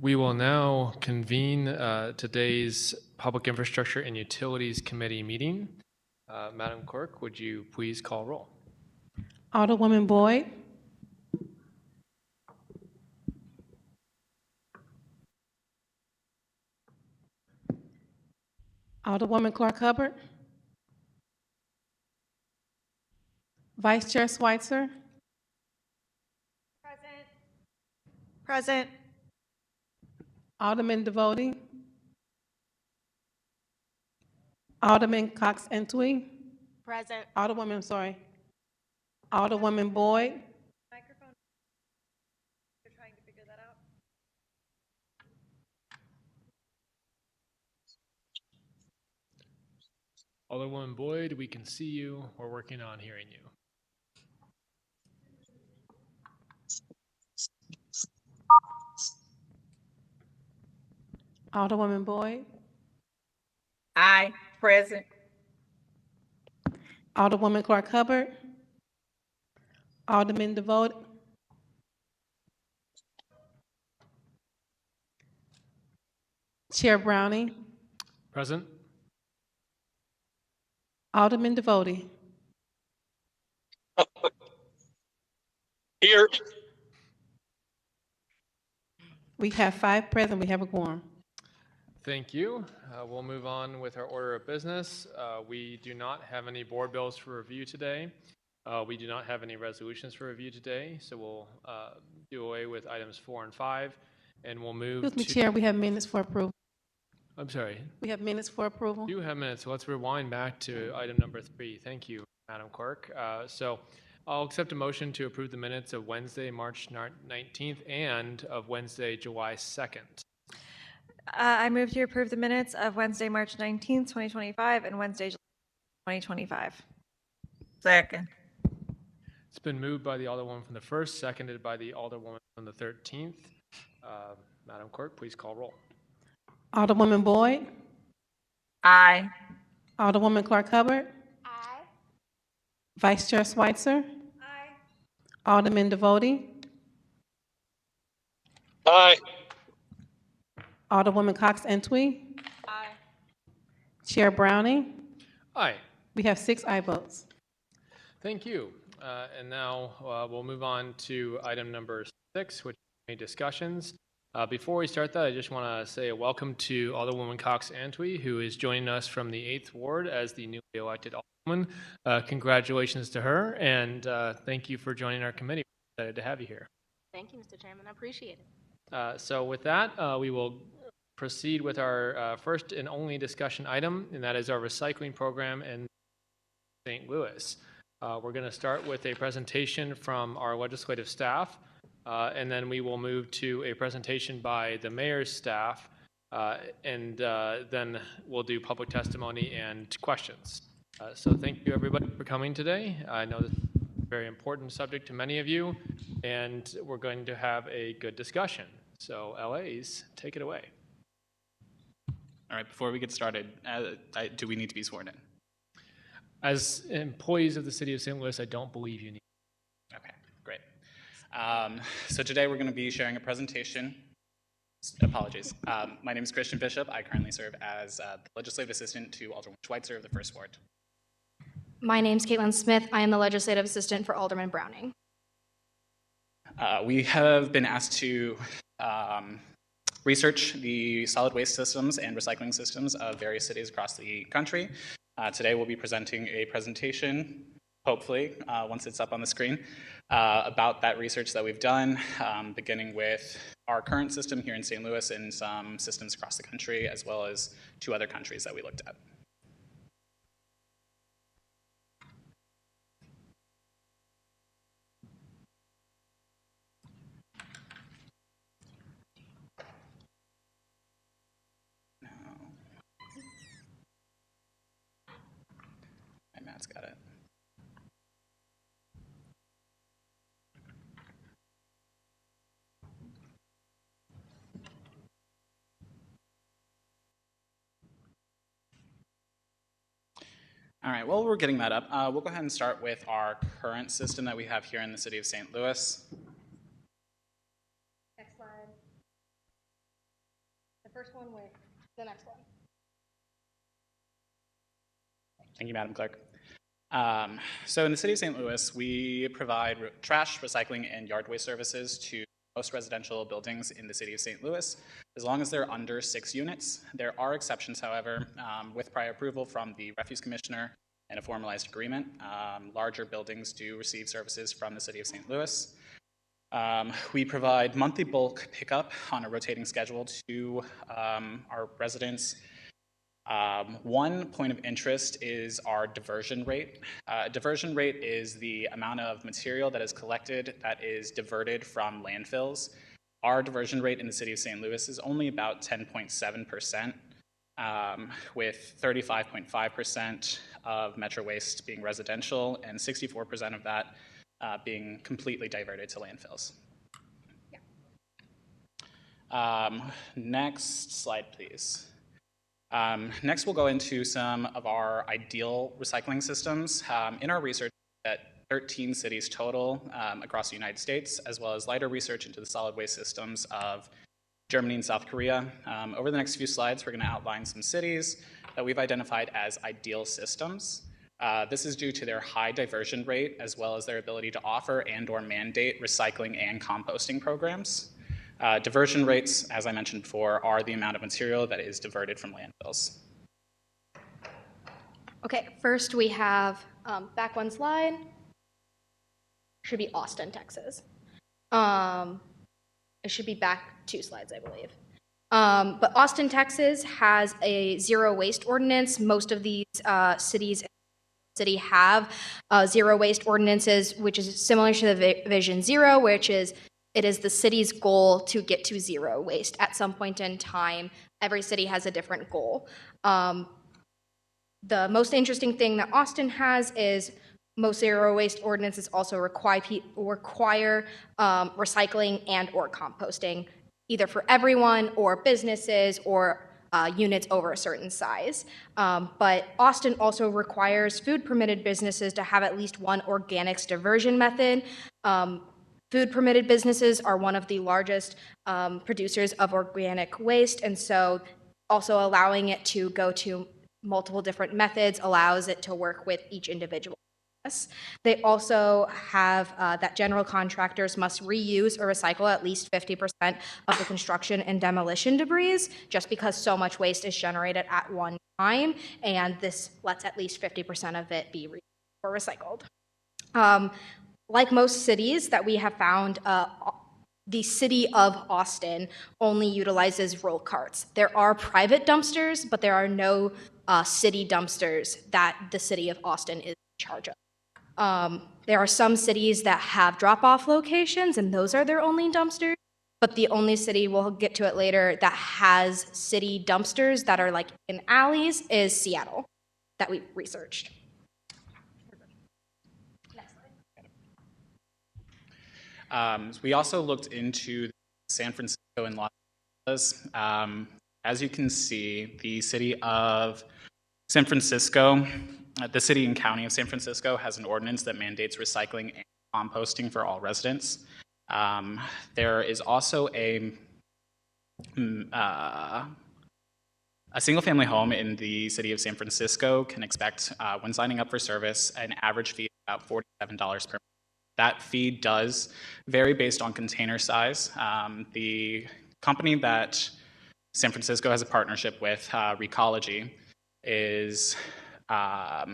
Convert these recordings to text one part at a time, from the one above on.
We will now convene today's Public Infrastructure and Utilities Committee meeting. Madam Clerk, would you please call roll? Alderwoman Boyd. Alderwoman Clark Hubbard. Vice Chair Schweitzer. Present. Present. Alderman Devotie. Alderman Cox Entwee. Present. Alderwoman, I'm sorry. Alderwoman Boyd. Microphone. You're trying to figure that out. Alderwoman Boyd, we can see you. We're working on hearing you. Alderwoman Boyd. Aye. Present. Alderwoman Clark Hubbard. Alderman Devote. Chair Browning. Present. Alderman Devote. Here. We have 5 present. We have a quorum. Thank you. We'll move on with our order of business. We do not have any board bills for review today. We do not have any resolutions for review today, so we'll do away with items 4 and 5, and we'll move Excuse me, to... Chair, we have minutes for approval. I'm sorry. We have minutes for approval. We do have minutes, so let's rewind back to item number 3. Thank you, Madam Clerk. So I'll accept a motion to approve the minutes of Wednesday, March 19th, and of Wednesday, July 2nd. I move to approve the minutes of Wednesday, March 19th, 2025, and Wednesday, July 2025. Second. It's been moved by the Alderwoman from the 1st, seconded by the Alderwoman from the 13th. Madam Clerk, please call roll. Alderwoman Boyd. Aye. Alderwoman Clark Hubbard. Aye. Vice Chair Schweitzer. Aye. Alderman Devote. Aye. Alderwoman Cox Entwee. Aye. Chair Browning. Aye. We have 6 aye votes. Thank you. And now we'll move on to item number 6, which is discussions. Before we start that, I just want to say a welcome to Alderwoman Cox Antwi, who is joining us from the 8th Ward as the newly elected Alderwoman. Congratulations to her, and thank you for joining our committee. We're excited to have you here. Thank you, Mr. Chairman. I appreciate it. So with that, we will proceed with our first and only discussion item, and that is our recycling program in St. Louis. We're going to start with a presentation from our legislative staff, and then we will move to a presentation by the mayor's staff, and then we'll do public testimony and questions. So thank you, everybody, for coming today. I know this is a very important subject to many of you, and we're going to have a good discussion. So LAs, take it away. All right, before we get started, do we need to be sworn in? As employees of the city of St. Louis, I don't believe you need. Okay, great. So today we're going to be sharing a presentation. Apologies. My name is Christian Bishop. I currently serve as the legislative assistant to Alderman Schweitzer of the 1st Ward. My name's Caitlin Smith. I am the legislative assistant for Alderman Browning. We have been asked to research the solid waste systems and recycling systems of various cities across the country. Today we'll be presenting a presentation, hopefully, once it's up on the screen, about that research that we've done, beginning with our current system here in St. Louis and some systems across the country, as well as 2 other countries that we looked at. Matt's got it. All right, while we're getting that up, we'll go ahead and start with our current system that we have here in the city of St. Louis. Next slide. first one with the next one. Thank you, Madam Clerk. So in the city of St. Louis, we provide trash, recycling, and yard waste services to most residential buildings in the city of St. Louis, as long as they're under 6 units. There are exceptions, however, with prior approval from the Refuse Commissioner and a formalized agreement. Larger buildings do receive services from the city of St. Louis. We provide monthly bulk pickup on a rotating schedule to our residents. One point of interest is our diversion rate. Diversion rate is the amount of material that is collected that is diverted from landfills. Our diversion rate in the city of St. Louis is only about 10.7%, with 35.5% of Metro Waste being residential and 64% of that being completely diverted to landfills. Next slide, please. Next, we'll go into some of our ideal recycling systems. In our research at 13 cities total across the United States, as well as lighter research into the solid waste systems of Germany and South Korea. Over the next few slides, we're going to outline some cities that we've identified as ideal systems. This is due to their high diversion rate, as well as their ability to offer and/or mandate recycling and composting programs. Diversion rates, as I mentioned before, are the amount of material that is diverted from landfills. Okay, first we have, back one slide, should be Austin, Texas. It should be back 2 slides, I believe. But Austin, Texas has a zero waste ordinance. Most of these cities in the city have zero waste ordinances, which is similar to the Vision Zero, which is it is the city's goal to get to zero waste at some point in time. Every city has a different goal. The most interesting thing that Austin has is most zero waste ordinances also require recycling and or composting, either for everyone or businesses or units over a certain size. But Austin also requires food permitted businesses to have at least one organics diversion method. Food permitted businesses are one of the largest producers of organic waste, and so also allowing it to go to multiple different methods allows it to work with each individual business. They also have that general contractors must reuse or recycle at least 50% of the construction and demolition debris, just because so much waste is generated at one time, and this lets at least 50% of it be reused or recycled. Like most cities that we have found, the city of Austin only utilizes roll carts. There are private dumpsters, but there are no city dumpsters that the city of Austin is in charge of. There are some cities that have drop-off locations, and those are their only dumpsters, but the only city, we'll get to it later, that has city dumpsters that are like in alleys is Seattle, that we researched. We also looked into San Francisco and Los Angeles. As you can see, the city of San Francisco, the city and county of San Francisco has an ordinance that mandates recycling and composting for all residents. There is also a single-family home in the city of San Francisco can expect, when signing up for service, an average fee of about $47 per month. That fee does vary based on container size. The company that San Francisco has a partnership with, Recology, is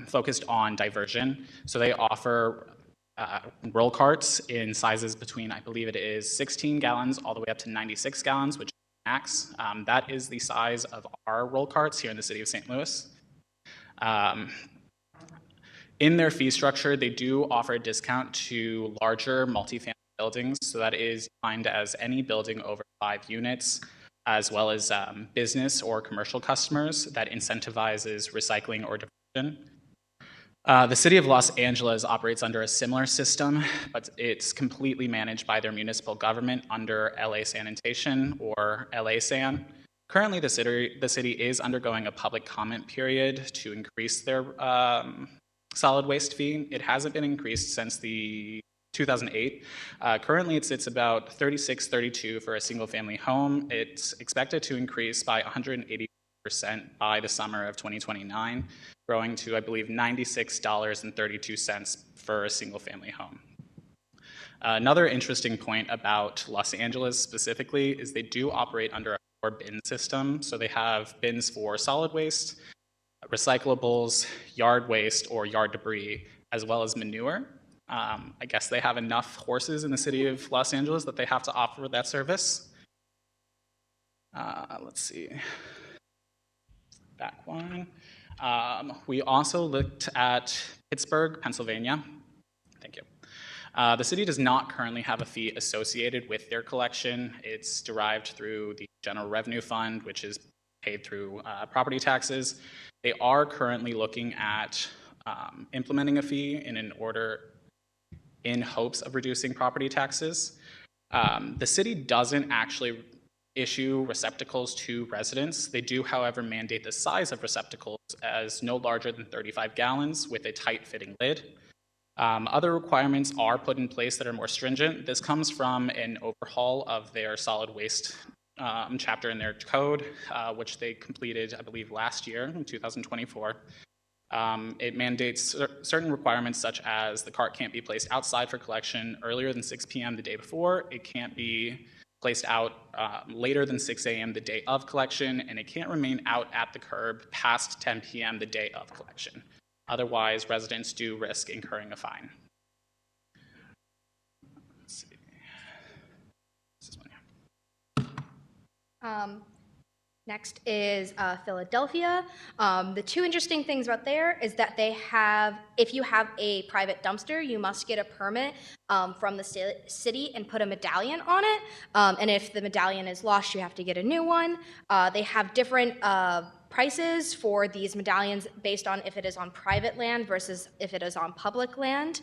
focused on diversion. So they offer roll carts in sizes between, I believe it is 16 gallons all the way up to 96 gallons, which is max. That is the size of our roll carts here in the city of St. Louis. In their fee structure, they do offer a discount to larger multifamily buildings. So that is defined as any building over 5 units, as well as business or commercial customers that incentivizes recycling or diversion. The city of Los Angeles operates under a similar system, but it's completely managed by their municipal government under LA Sanitation or LA San. Currently, the city is undergoing a public comment period to increase their solid waste fee. It hasn't been increased since the 2008. Currently, it sits about 36.32 for a single-family home. It's expected to increase by 180% by the summer of 2029, growing to, I believe, $96.32 for a single-family home. Another interesting point about Los Angeles specifically is they do operate under a 4-bin system. So they have bins for solid waste, recyclables, yard waste or yard debris, as well as manure. I guess they have enough horses in the city of Los Angeles that they have to offer that service. Let's see. Back one. We also looked at Pittsburgh, Pennsylvania. Thank you. The city does not currently have a fee associated with their collection. It's derived through the General Revenue Fund, which is paid through property taxes. They are currently looking at implementing a fee in hopes of reducing property taxes. The city doesn't actually issue receptacles to residents. They do, however, mandate the size of receptacles as no larger than 35 gallons with a tight-fitting lid. Other requirements are put in place that are more stringent. This comes from an overhaul of their solid waste chapter in their code, which they completed, I believe, last year in 2024. It mandates certain requirements such as the cart can't be placed outside for collection earlier than 6 p.m. the day before, it can't be placed out later than 6 a.m. the day of collection, and it can't remain out at the curb past 10 p.m. the day of collection. Otherwise, residents do risk incurring a fine. Let's see. This is one here. Next is Philadelphia. The two interesting things about there is that they have, if you have a private dumpster, you must get a permit from the city and put a medallion on it. And if the medallion is lost, you have to get a new one. They have different prices for these medallions based on if it is on private land versus if it is on public land.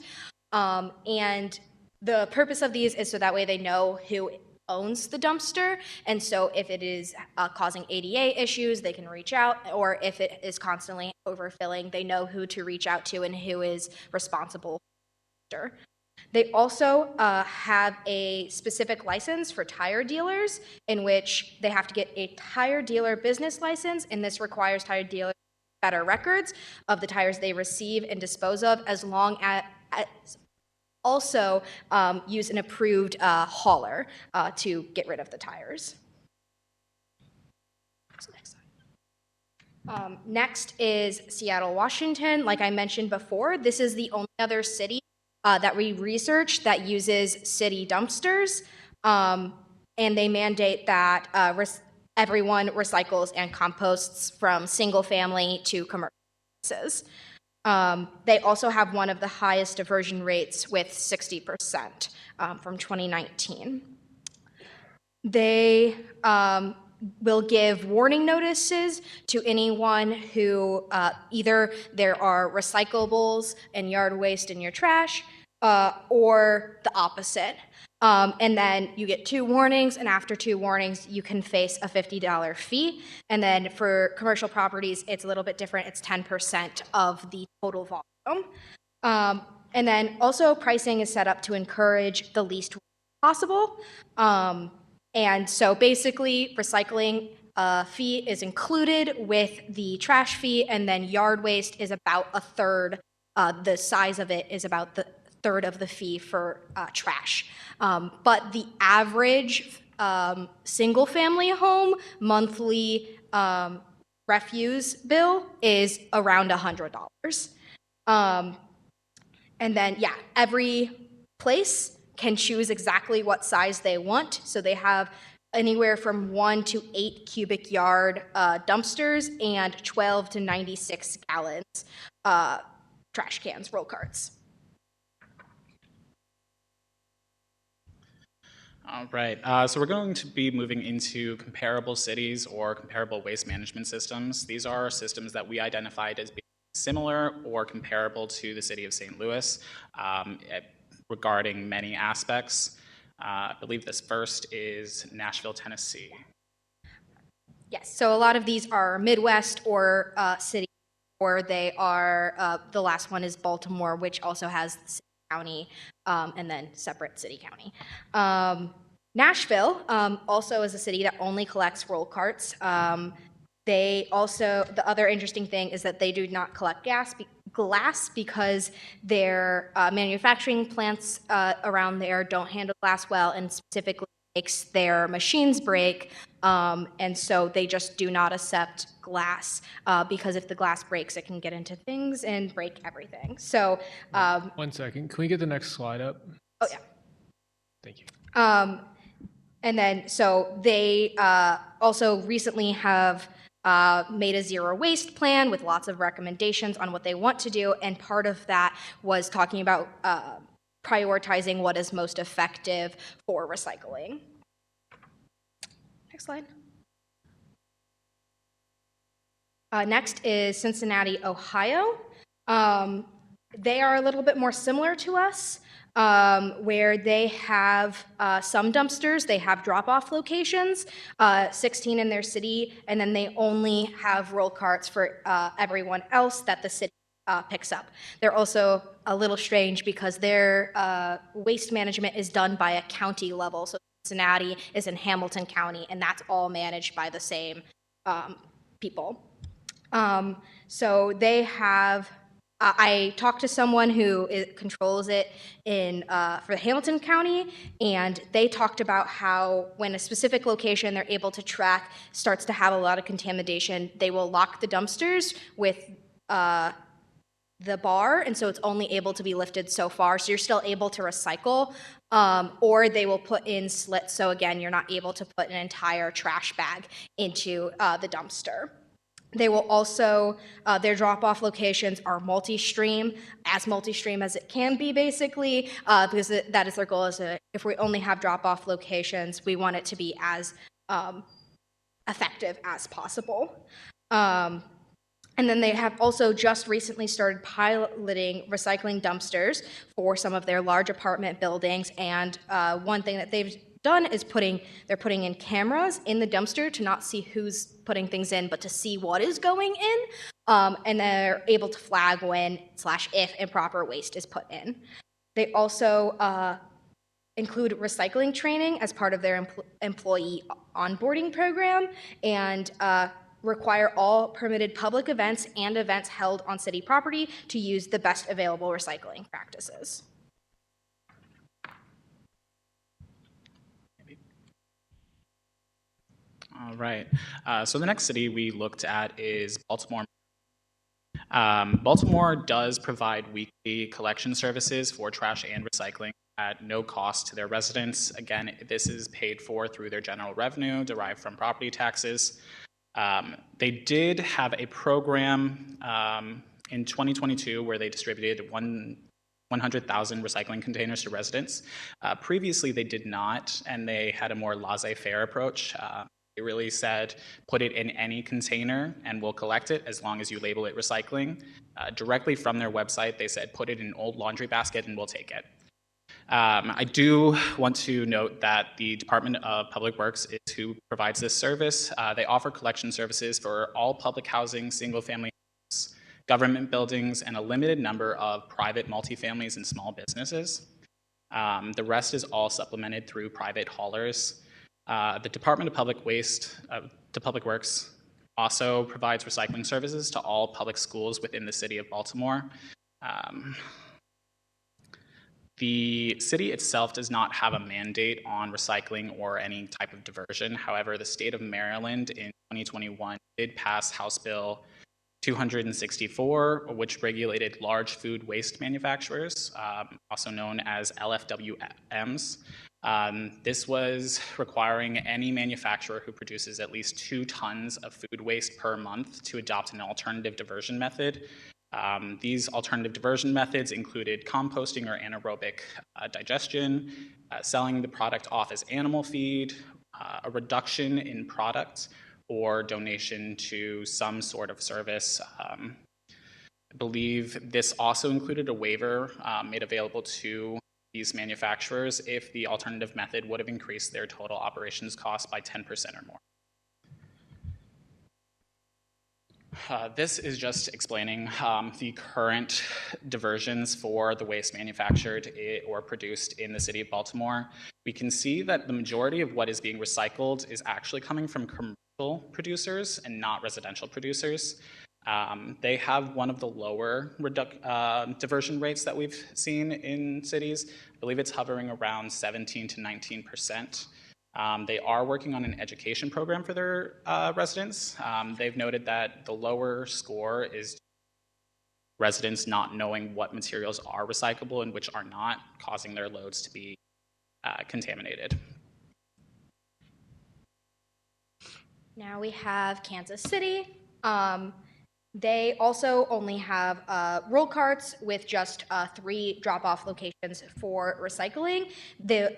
And the purpose of these is so that way they know who owns the dumpster, and so if it is causing ADA issues, they can reach out, or if it is constantly overfilling, they know who to reach out to and who is responsible for the dumpster. They also have a specific license for tire dealers in which they have to get a tire dealer business license, and this requires tire dealers better records of the tires they receive and dispose of, as long as also use an approved hauler to get rid of the tires. Next is Seattle, Washington. Like I mentioned before, this is the only other city that we researched that uses city dumpsters, and they mandate that everyone recycles and composts from single family to commercial businesses. They also have one of the highest diversion rates with 60% from 2019. They will give warning notices to anyone who either there are recyclables and yard waste in your trash, or the opposite. And then you get 2 warnings, and after 2 warnings, you can face a $50 fee. And then for commercial properties, it's a little bit different. It's 10% of the total volume. And then also pricing is set up to encourage the least possible. And so basically, recycling fee is included with the trash fee, and then yard waste is about a third. The size of it is about the third of the fee for trash. But the average single-family home monthly refuse bill is around $100. And then, yeah, every place can choose exactly what size they want. So they have anywhere from 1 to 8 cubic yard dumpsters and 12 to 96 gallons trash cans, roll carts. All right, so we're going to be moving into comparable cities or comparable waste management systems. These are systems that we identified as being similar or comparable to the city of St. Louis regarding many aspects. I believe this first is Nashville, Tennessee. Yes, so a lot of these are Midwest or city, or they are, the last one is Baltimore, which also has county, and then separate city-county. Nashville also is a city that only collects roll carts. They also, the other interesting thing is that they do not collect glass because their manufacturing plants around there don't handle glass well, and specifically makes their machines break, and so they just do not accept glass because if the glass breaks, it can get into things and break everything. So, 1 second. Can we get the next slide up? oh yeah. Thank you. And then, so they also recently have made a zero waste plan with lots of recommendations on what they want to do, and part of that was talking about prioritizing what is most effective for recycling. Next slide. Next is Cincinnati, Ohio. They are a little bit more similar to us, where they have some dumpsters, they have drop-off locations, 16 in their city, and then they only have roll carts for everyone else that the city picks up. They're also a little strange because their waste management is done by a county level. So Cincinnati is in Hamilton County, and that's all managed by the same people. So they have, I talked to someone who controls it for Hamilton County, and they talked about how when a specific location they're able to track starts to have a lot of contamination, they will lock the dumpsters with the bar, and so it's only able to be lifted so far, so you're still able to recycle, or they will put in slits, so again, you're not able to put an entire trash bag into the dumpster. They will also, their drop-off locations are multi-stream, as multi-stream as it can be, basically, because that is their goal, is that if we only have drop-off locations, we want it to be as effective as possible. And then they have also just recently started piloting recycling dumpsters for some of their large apartment buildings. And one thing that they've done is they're putting in cameras in the dumpster to not see who's putting things in, but to see what is going in. And they're able to flag when/if improper waste is put in. They also include recycling training as part of their employee onboarding program, and require all permitted public events and events held on city property to use the best available recycling practices. All right. So the next city we looked at is Baltimore. Baltimore does provide weekly collection services for trash and recycling at no cost to their residents. Again, this is paid for through their general revenue derived from property taxes. They did have a program in 2022 where they distributed 100,000 recycling containers to residents. Previously, they did not, and they had a more laissez-faire approach. They really said, put it in any container and we'll collect it as long as you label it recycling. Directly from their website, they said, put it in an old laundry basket and we'll take it. I do want to note that the Department of Public Works is who provides this service. They offer collection services for all public housing, single-family homes, government buildings, and a limited number of private multifamilies and small businesses. The rest is all supplemented through private haulers. The Department of Public Works also provides recycling services to all public schools within the city of Baltimore. The city itself does not have a mandate on recycling or any type of diversion. However, the state of Maryland in 2021 did pass House Bill 264, which regulated large food waste manufacturers, also known as LFWMs. This was requiring any manufacturer who produces at least 2 tons of food waste per month to adopt an alternative diversion method. These alternative diversion methods included composting or anaerobic digestion, selling the product off as animal feed, a reduction in product, or donation to some sort of service. I believe this also included a waiver made available to these manufacturers if the alternative method would have increased their total operations cost by 10% or more. This is just explaining the current diversions for the waste manufactured or produced in the city of Baltimore. We can see that the majority of what is being recycled is actually coming from commercial producers and not residential producers. They have one of the lower diversion rates that we've seen in cities. I believe it's hovering around 17 to 19%. They are working on an education program for their residents. They've noted that the lower score is residents not knowing what materials are recyclable and which are not, causing their loads to be contaminated. Now we have Kansas City. They also only have roll carts with just 3 drop-off locations for recycling.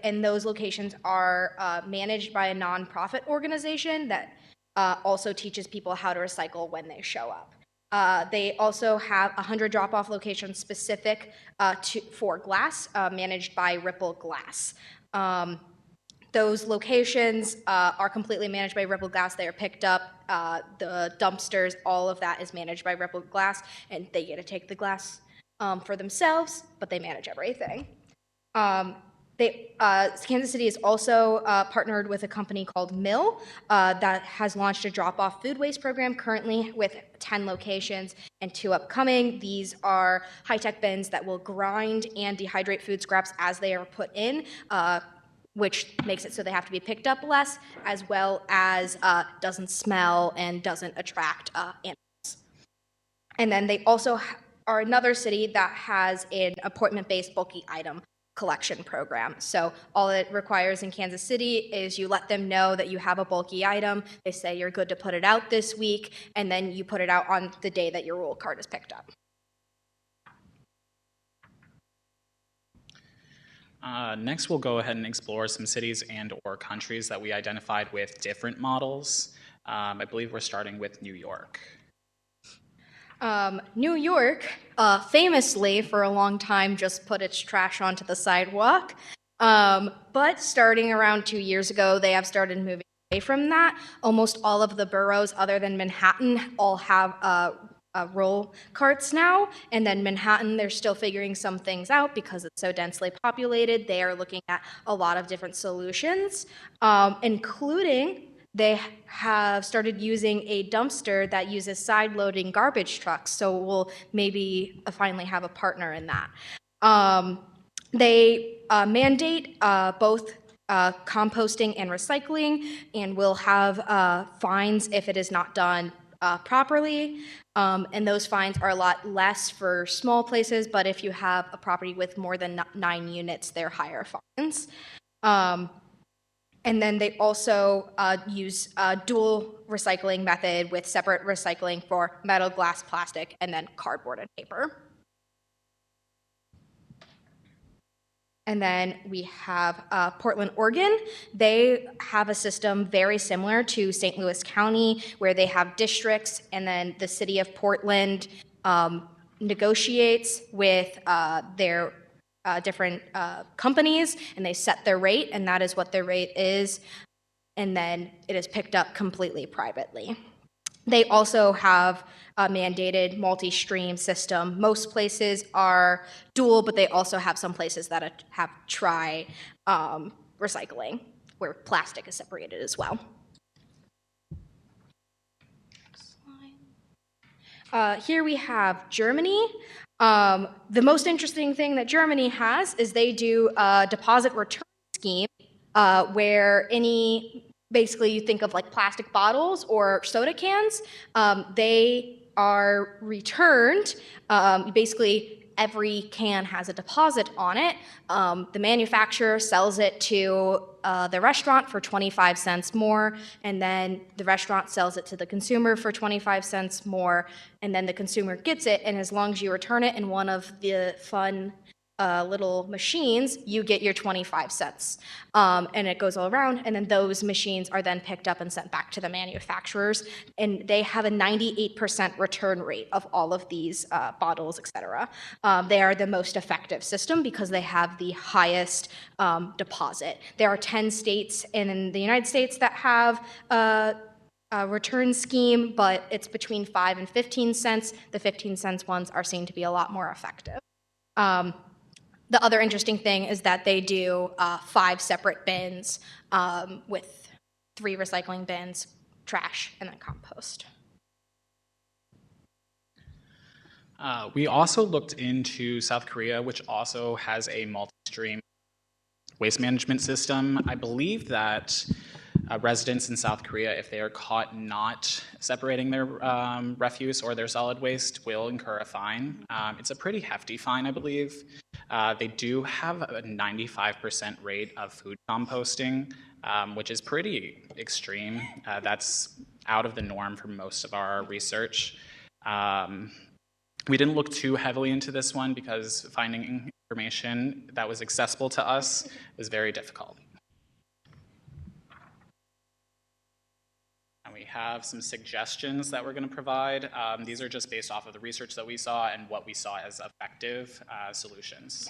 And those locations are managed by a nonprofit organization that also teaches people how to recycle when they show up. They also have 100 drop-off locations specific for glass, managed by Ripple Glass. Those locations are completely managed by Ripple Glass. They are picked up. The dumpsters, all of that is managed by Ripple Glass, and they get to take the glass for themselves, but they manage everything. Kansas City is also partnered with a company called Mill that has launched a drop-off food waste program currently with 10 locations and 2 upcoming. These are high-tech bins that will grind and dehydrate food scraps as they are put in, which makes it so they have to be picked up less, as well as doesn't smell and doesn't attract animals. And then they also are another city that has an appointment-based bulky item collection program. So all it requires in Kansas City is you let them know that you have a bulky item. They say you're good to put it out this week, and then you put it out on the day that your roll cart is picked up. Next, we'll go ahead and explore some cities and or countries that we identified with different models. I believe we're starting with New York. New York, famously for a long time, just put its trash onto the sidewalk. But starting around 2 years ago, they have started moving away from that. Almost all of the boroughs, other than Manhattan, all have roll carts now. And then Manhattan, they're still figuring some things out because it's so densely populated. They are looking at a lot of different solutions, including they have started using a dumpster that uses side-loading garbage trucks. So we'll maybe finally have a partner in that. They mandate both composting and recycling, and will have fines if it is not done properly. And those fines are a lot less for small places, but if you have a property with more than 9 units, they're higher fines. And then they also use a dual recycling method with separate recycling for metal, glass, plastic, and then cardboard and paper. And then we have Portland, Oregon. They have a system very similar to St. Louis County, where they have districts, and then the city of Portland negotiates with their different companies, and they set their rate, and that is what their rate is, and then it is picked up completely privately. They also have a mandated multi-stream system. Most places are dual, but they also have some places that have recycling, where plastic is separated as well. Here we have Germany. The most interesting thing that Germany has is they do a deposit return scheme where basically you think of like plastic bottles or soda cans, they are returned. Basically, every can has a deposit on it. The manufacturer sells it to the restaurant for 25 cents more, and then the restaurant sells it to the consumer for 25 cents more, and then the consumer gets it, and as long as you return it in one of the fun little machines, you get your 25 cents. And it goes all around, and then those machines are then picked up and sent back to the manufacturers, and they have a 98% return rate of all of these bottles, etc. They are the most effective system because they have the highest deposit. There are 10 states in the United States that have return scheme, but it's between 5 and 15 cents. The 15-cent ones are seen to be a lot more effective. The other interesting thing is that they do 5 separate bins with 3 recycling bins, trash, and then compost. We also looked into South Korea, which also has a multi-stream waste management system. I believe that residents in South Korea, if they are caught not separating their refuse or their solid waste, will incur a fine. It's a pretty hefty fine, I believe. They do have a 95% rate of food composting, which is pretty extreme. That's out of the norm for most of our research. We didn't look too heavily into this one because finding information that was accessible to us was very difficult. And we have some suggestions that we're going to provide. These are just based off of the research that we saw and what we saw as effective solutions.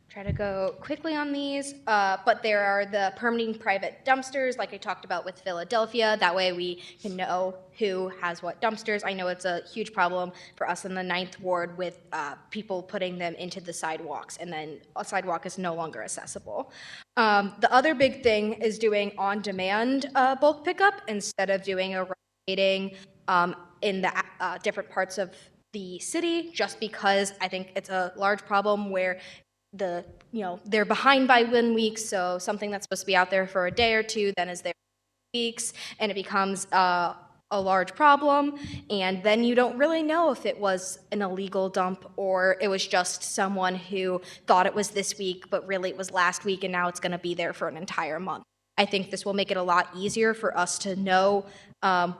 Try to go quickly on these, but there are the permitting private dumpsters, like I talked about with Philadelphia. That way we can know who has what dumpsters. I know it's a huge problem for us in the 9th Ward with people putting them into the sidewalks, and then a sidewalk is no longer accessible. The other big thing is doing on-demand bulk pickup instead of doing a rotating in the different parts of the city, just because I think it's a large problem where they're behind by 1 week, so something that's supposed to be out there for a day or 2 then is there for weeks, and it becomes a large problem, and then you don't really know if it was an illegal dump or it was just someone who thought it was this week, but really it was last week, and now it's going to be there for an entire month. I think this will make it a lot easier for us to know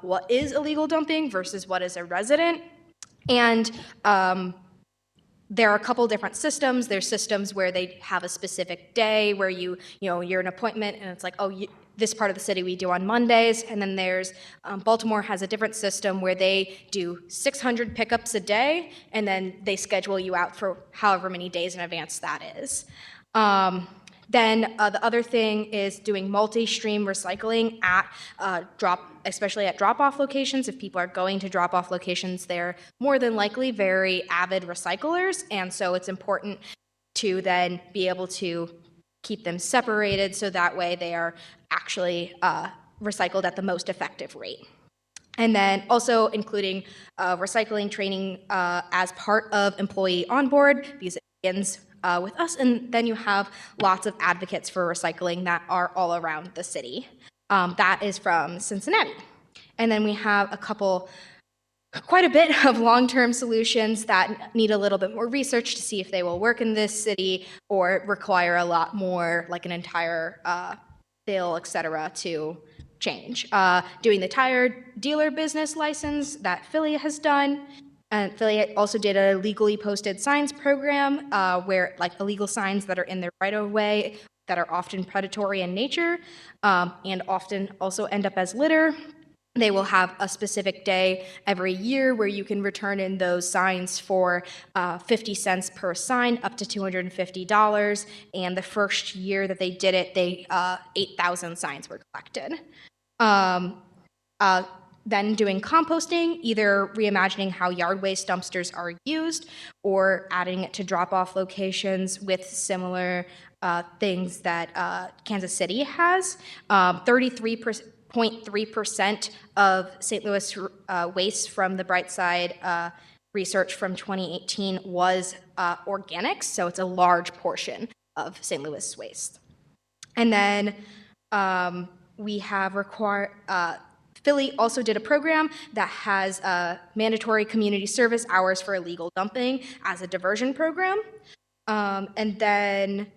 what is illegal dumping versus what is a resident, and there are a couple different systems. There's systems where they have a specific day where you're an appointment and it's like, this part of the city we do on Mondays. And then there's Baltimore has a different system where they do 600 pickups a day, and then they schedule you out for however many days in advance that is. Then the other thing is doing multi-stream recycling at especially at drop-off locations. If people are going to drop-off locations, they're more than likely very avid recyclers, and so it's important to then be able to keep them separated so that way they are actually recycled at the most effective rate. And then also including recycling training as part of employee onboard, because it begins with us, and then you have lots of advocates for recycling that are all around the city. That is from Cincinnati. And then we have quite a bit of long-term solutions that need a little bit more research to see if they will work in this city or require a lot more, like an entire bill, et cetera, to change. Doing the tire dealer business license that Philly has done. And Philly also did a legally posted signs program where like illegal signs that are in their right-of-way that are often predatory in nature and often also end up as litter. They will have a specific day every year where you can return in those signs for 50 cents per sign, up to $250. And the first year that they did it, 8,000 signs were collected. Then doing composting, either reimagining how yard waste dumpsters are used or adding it to drop-off locations with similar things that Kansas City has. 33.3% of St. Louis waste from the Brightside research from 2018 was organics, so it's a large portion of St. Louis waste. And then we have Philly also did a program that has mandatory community service hours for illegal dumping as a diversion program. And then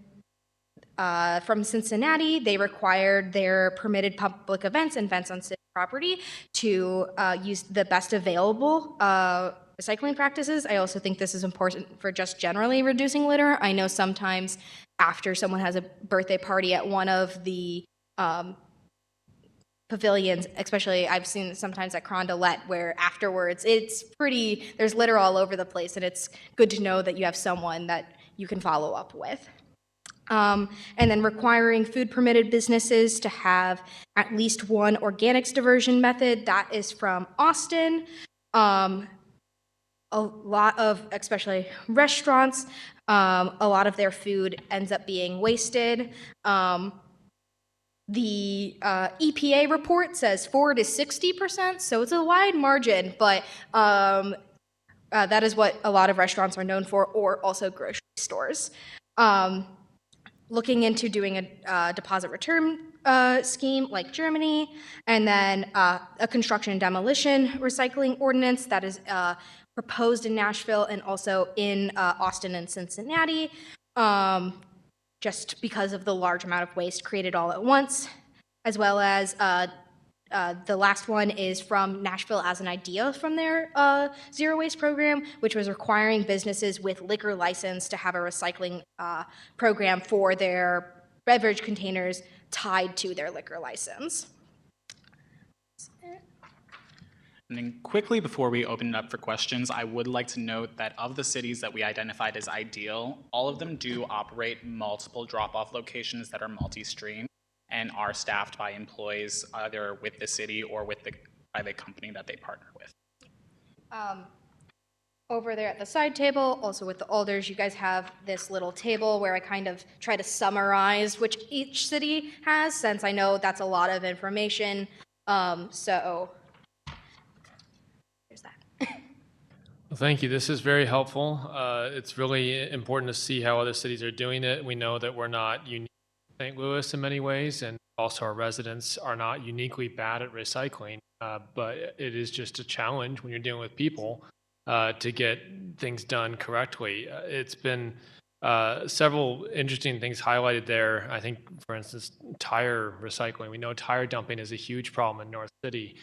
from Cincinnati, they required their permitted public events and events on city property to use the best available recycling practices. I also think this is important for just generally reducing litter. I know sometimes after someone has a birthday party at one of the pavilions, especially I've seen sometimes at Carondelet, where afterwards there's litter all over the place, and it's good to know that you have someone that you can follow up with. And then requiring food permitted businesses to have at least one organics diversion method. That is from Austin. A lot of, especially restaurants, a lot of their food ends up being wasted. The EPA report says 4 to 60%, so it's a wide margin, but that is what a lot of restaurants are known for, or also grocery stores. Looking into doing a deposit return scheme like Germany, and then a construction and demolition recycling ordinance that is proposed in Nashville and also in Austin and Cincinnati, just because of the large amount of waste created all at once, as well as the last one is from Nashville as an idea from their zero waste program, which was requiring businesses with liquor license to have a recycling program for their beverage containers tied to their liquor license. And then quickly before we open it up for questions, I would like to note that of the cities that we identified as ideal, all of them do operate multiple drop-off locations that are multi-stream and are staffed by employees either with the city or by the company that they partner with. Over there at the side table, also with the alders, you guys have this little table where I kind of try to summarize which each city has, since I know that's a lot of information. So there's that. Well, thank you. This is very helpful. It's really important to see how other cities are doing it. We know that we're not unique in St. Louis in many ways, and also our residents are not uniquely bad at recycling, but it is just a challenge when you're dealing with people to get things done correctly. It's been several interesting things highlighted there. I think, for instance, tire recycling. We know tire dumping is a huge problem in North City.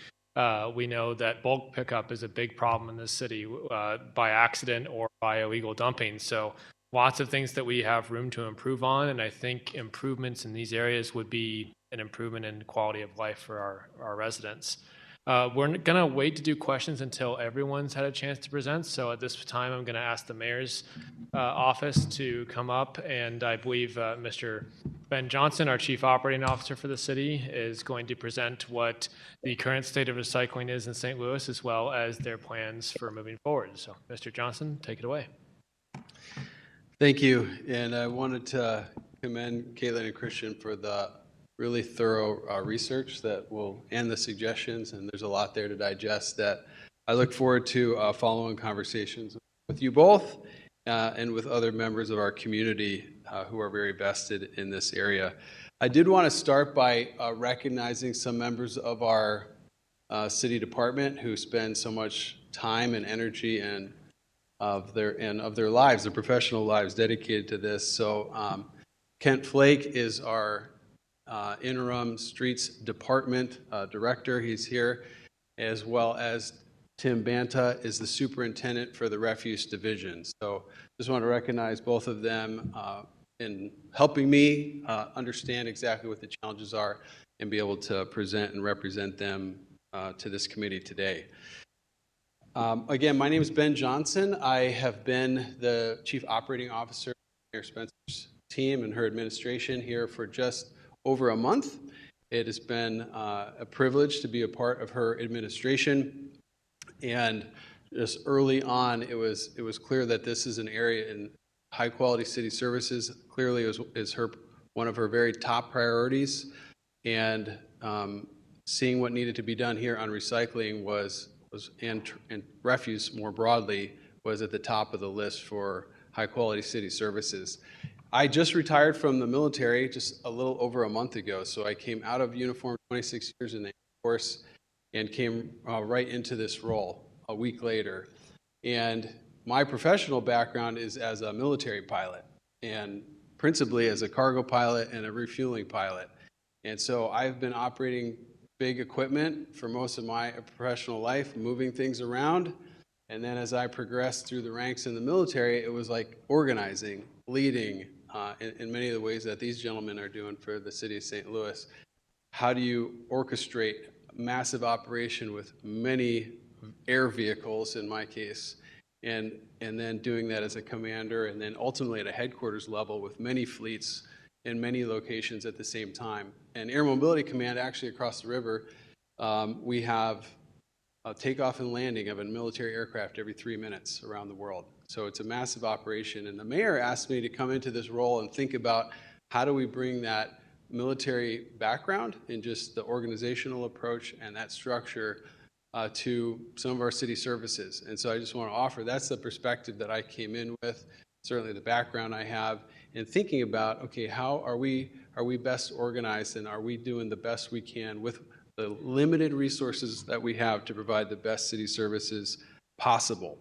We know that bulk pickup is a big problem in this city by accident or by illegal dumping. So lots of things that we have room to improve on, and I think improvements in these areas would be an improvement in quality of life for our residents. We're going to wait to do questions until everyone's had a chance to present. So at this time, I'm going to ask the mayor's office to come up, and I believe Mr. Ben Johnson, our chief operating officer for the city, is going to present what the current state of recycling is in St. Louis, as well as their plans for moving forward. So Mr. Johnson, take it away. Thank you. And I wanted to commend Caitlin and Christian for the really thorough research and the suggestions, and there's a lot there to digest that I look forward to following conversations with you both and with other members of our community who are very vested in this area. I did want to start by recognizing some members of our city department who spend so much time and energy and of their lives, their professional lives, dedicated to this. So Kent Flake is our interim streets department director. He's here, as well as Tim Banta is the superintendent for the refuse division. So just want to recognize both of them in helping me understand exactly what the challenges are and be able to present and represent them to this committee today. Again, my name is Ben Johnson. I have been the chief operating officer of Mayor Spencer's team and her administration here for just over a month. It has been a privilege to be a part of her administration, and just early on, it was clear that this is an area in high quality city services. Clearly, is one of her very top priorities, and seeing what needed to be done here on recycling and refuse more broadly was at the top of the list for high quality city services. I just retired from the military just a little over a month ago, so I came out of uniform 26 years in the Air Force and came right into this role a week later. And my professional background is as a military pilot, and principally as a cargo pilot and a refueling pilot. And so I've been operating big equipment for most of my professional life, moving things around. And then as I progressed through the ranks in the military, it was like organizing, leading, in many of the ways that these gentlemen are doing for the city of St. Louis. How do you orchestrate massive operation with many air vehicles, in my case, and then doing that as a commander, and then ultimately at a headquarters level with many fleets in many locations at the same time. And Air Mobility Command, actually across the river, we have a takeoff and landing of a military aircraft every 3 minutes around the world. So it's a massive operation. And the mayor asked me to come into this role and think about how do we bring that military background and just the organizational approach and that structure to some of our city services. And so I just want to offer, that's the perspective that I came in with, certainly the background I have, in thinking about, okay, how are we best organized, and are we doing the best we can with the limited resources that we have to provide the best city services possible.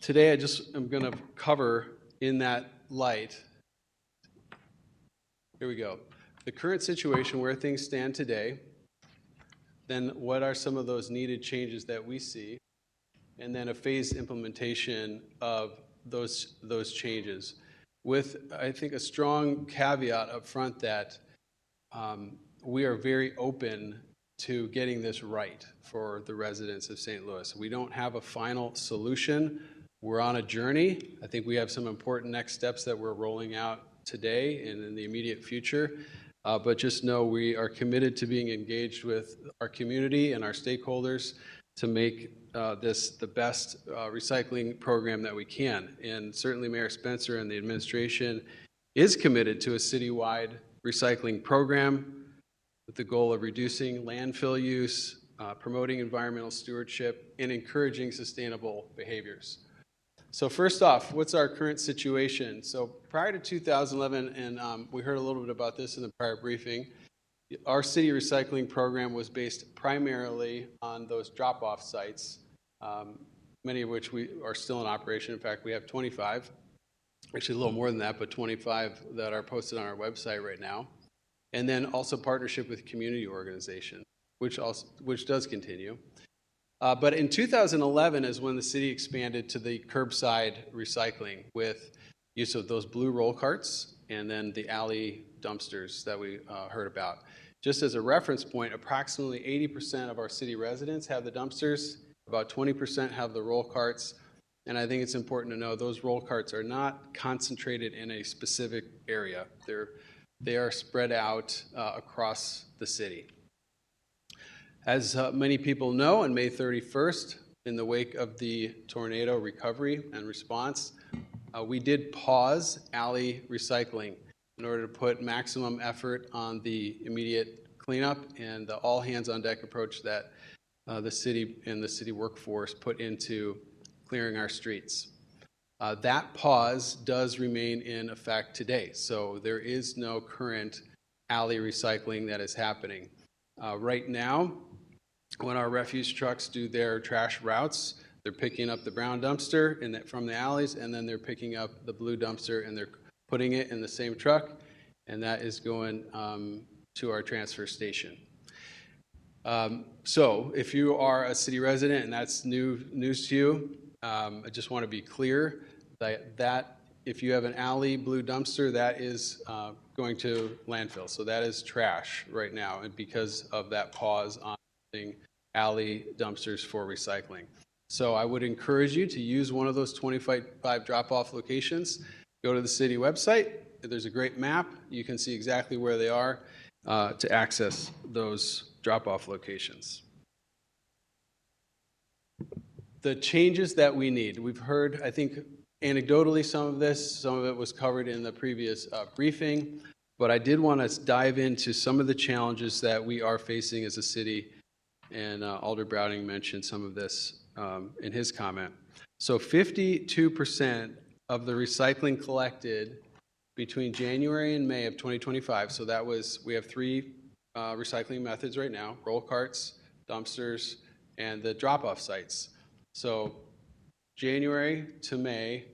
Today I just am going to cover in that light, here we go, the current situation, where things stand today, then what are some of those needed changes that we see, and then a phased implementation of those changes with, I think, a strong caveat up front that we are very open to getting this right for the residents of St. Louis. We don't have a final solution. We're on a journey. I think we have some important next steps that we're rolling out today and in the immediate future. But just know we are committed to being engaged with our community and our stakeholders to make this the best recycling program that we can. And certainly Mayor Spencer and the administration is committed to a citywide recycling program with the goal of reducing landfill use, promoting environmental stewardship, and encouraging sustainable behaviors. So first off, what's our current situation? So prior to 2011, and we heard a little bit about this in the prior briefing, our city recycling program was based primarily on those drop-off sites, many of which we are still in operation. In fact, we have 25, actually a little more than that, but 25 that are posted on our website right now. And then also partnership with community organizations, which does continue. But in 2011 is when the city expanded to the curbside recycling with use of those blue roll carts and then the alley dumpsters that we heard about. Just as a reference point, approximately 80% of our city residents have the dumpsters, about 20% have the roll carts, and I think it's important to know those roll carts are not concentrated in a specific area. They are spread out across the city. As many people know, on May 31st, in the wake of the tornado recovery and response, we did pause alley recycling in order to put maximum effort on the immediate cleanup and the all-hands-on-deck approach that the city and the city workforce put into clearing our streets. That pause does remain in effect today, so there is no current alley recycling that is happening. Right now, when our refuse trucks do their trash routes, they're picking up the brown dumpster from the alleys, and then they're picking up the blue dumpster and they're putting it in the same truck, and that is going to our transfer station. So if you are a city resident and that's news to you, I just want to be clear that if you have an alley blue dumpster, that is going to landfill. So that is trash right now, and because of that pause on alley dumpsters for recycling. So I would encourage you to use one of those 25 drop-off locations. Go to the city website. There's a great map. You can see exactly where they are to access those drop-off locations. The changes that we need. We've heard, I think, anecdotally some of this. Some of it was covered in the previous briefing. But I did want to dive into some of the challenges that we are facing as a city. And Alder Browning mentioned some of this in his comment. So 52% of the recycling collected between January and May of 2025, so that was, we have three recycling methods right now: roll carts, dumpsters, and the drop-off sites. So January to May,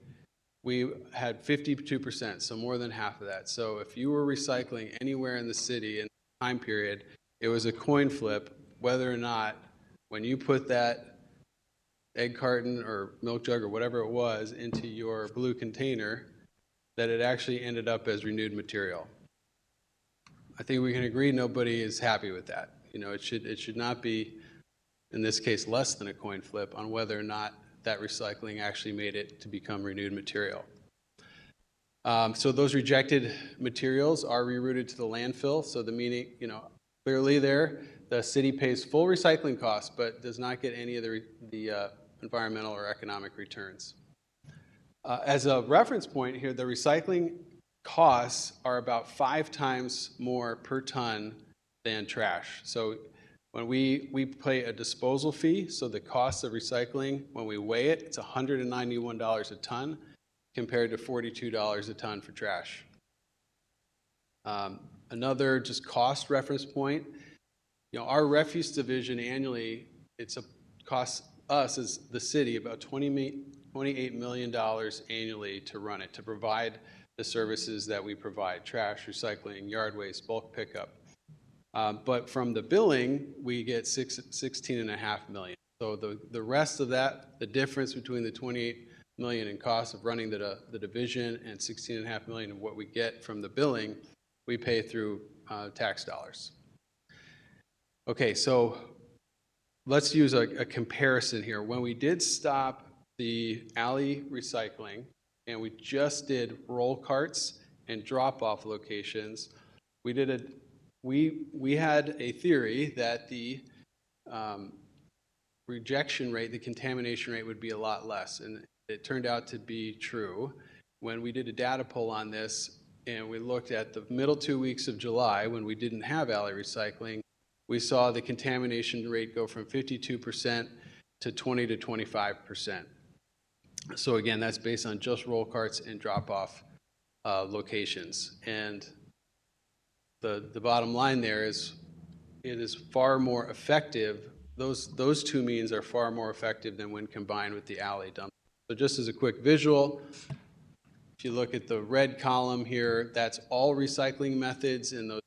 we had 52%, so more than half of that. So if you were recycling anywhere in the city in the time period, it was a coin flip whether or not, when you put that egg carton or milk jug or whatever it was into your blue container, that it actually ended up as renewed material. I think we can agree nobody is happy with that. You know, it should not be, in this case, less than a coin flip on whether or not that recycling actually made it to become renewed material. So those rejected materials are rerouted to the landfill. So the meaning, clearly there, the city pays full recycling costs, but does not get any of the environmental or economic returns. As a reference point here, the recycling costs are about 5 times more per ton than trash. So when we pay a disposal fee, so the cost of recycling, when we weigh it, it's $191 a ton compared to $42 a ton for trash. Another just cost reference point, our refuse division annually, costs us as the city about $28 million annually to run it, to provide the services that we provide: trash, recycling, yard waste, bulk pickup. But from the billing, we get $16.5 million. So the rest of that, the difference between the $28 million in cost of running the division and $16.5 million of what we get from the billing, we pay through tax dollars. Okay, so let's use a comparison here. When we did stop the alley recycling and we just did roll carts and drop-off locations, we had a theory that the rejection rate, the contamination rate would be a lot less, and it turned out to be true. When we did a data poll on this and we looked at the middle 2 weeks of July when we didn't have alley recycling, we saw the contamination rate go from 52% to 20 to 25%. So again, that's based on just roll carts and drop-off locations. And the bottom line there is it is far more effective. Those two means are far more effective than when combined with the alley dump. So just as a quick visual, if you look at the red column here, that's all recycling methods in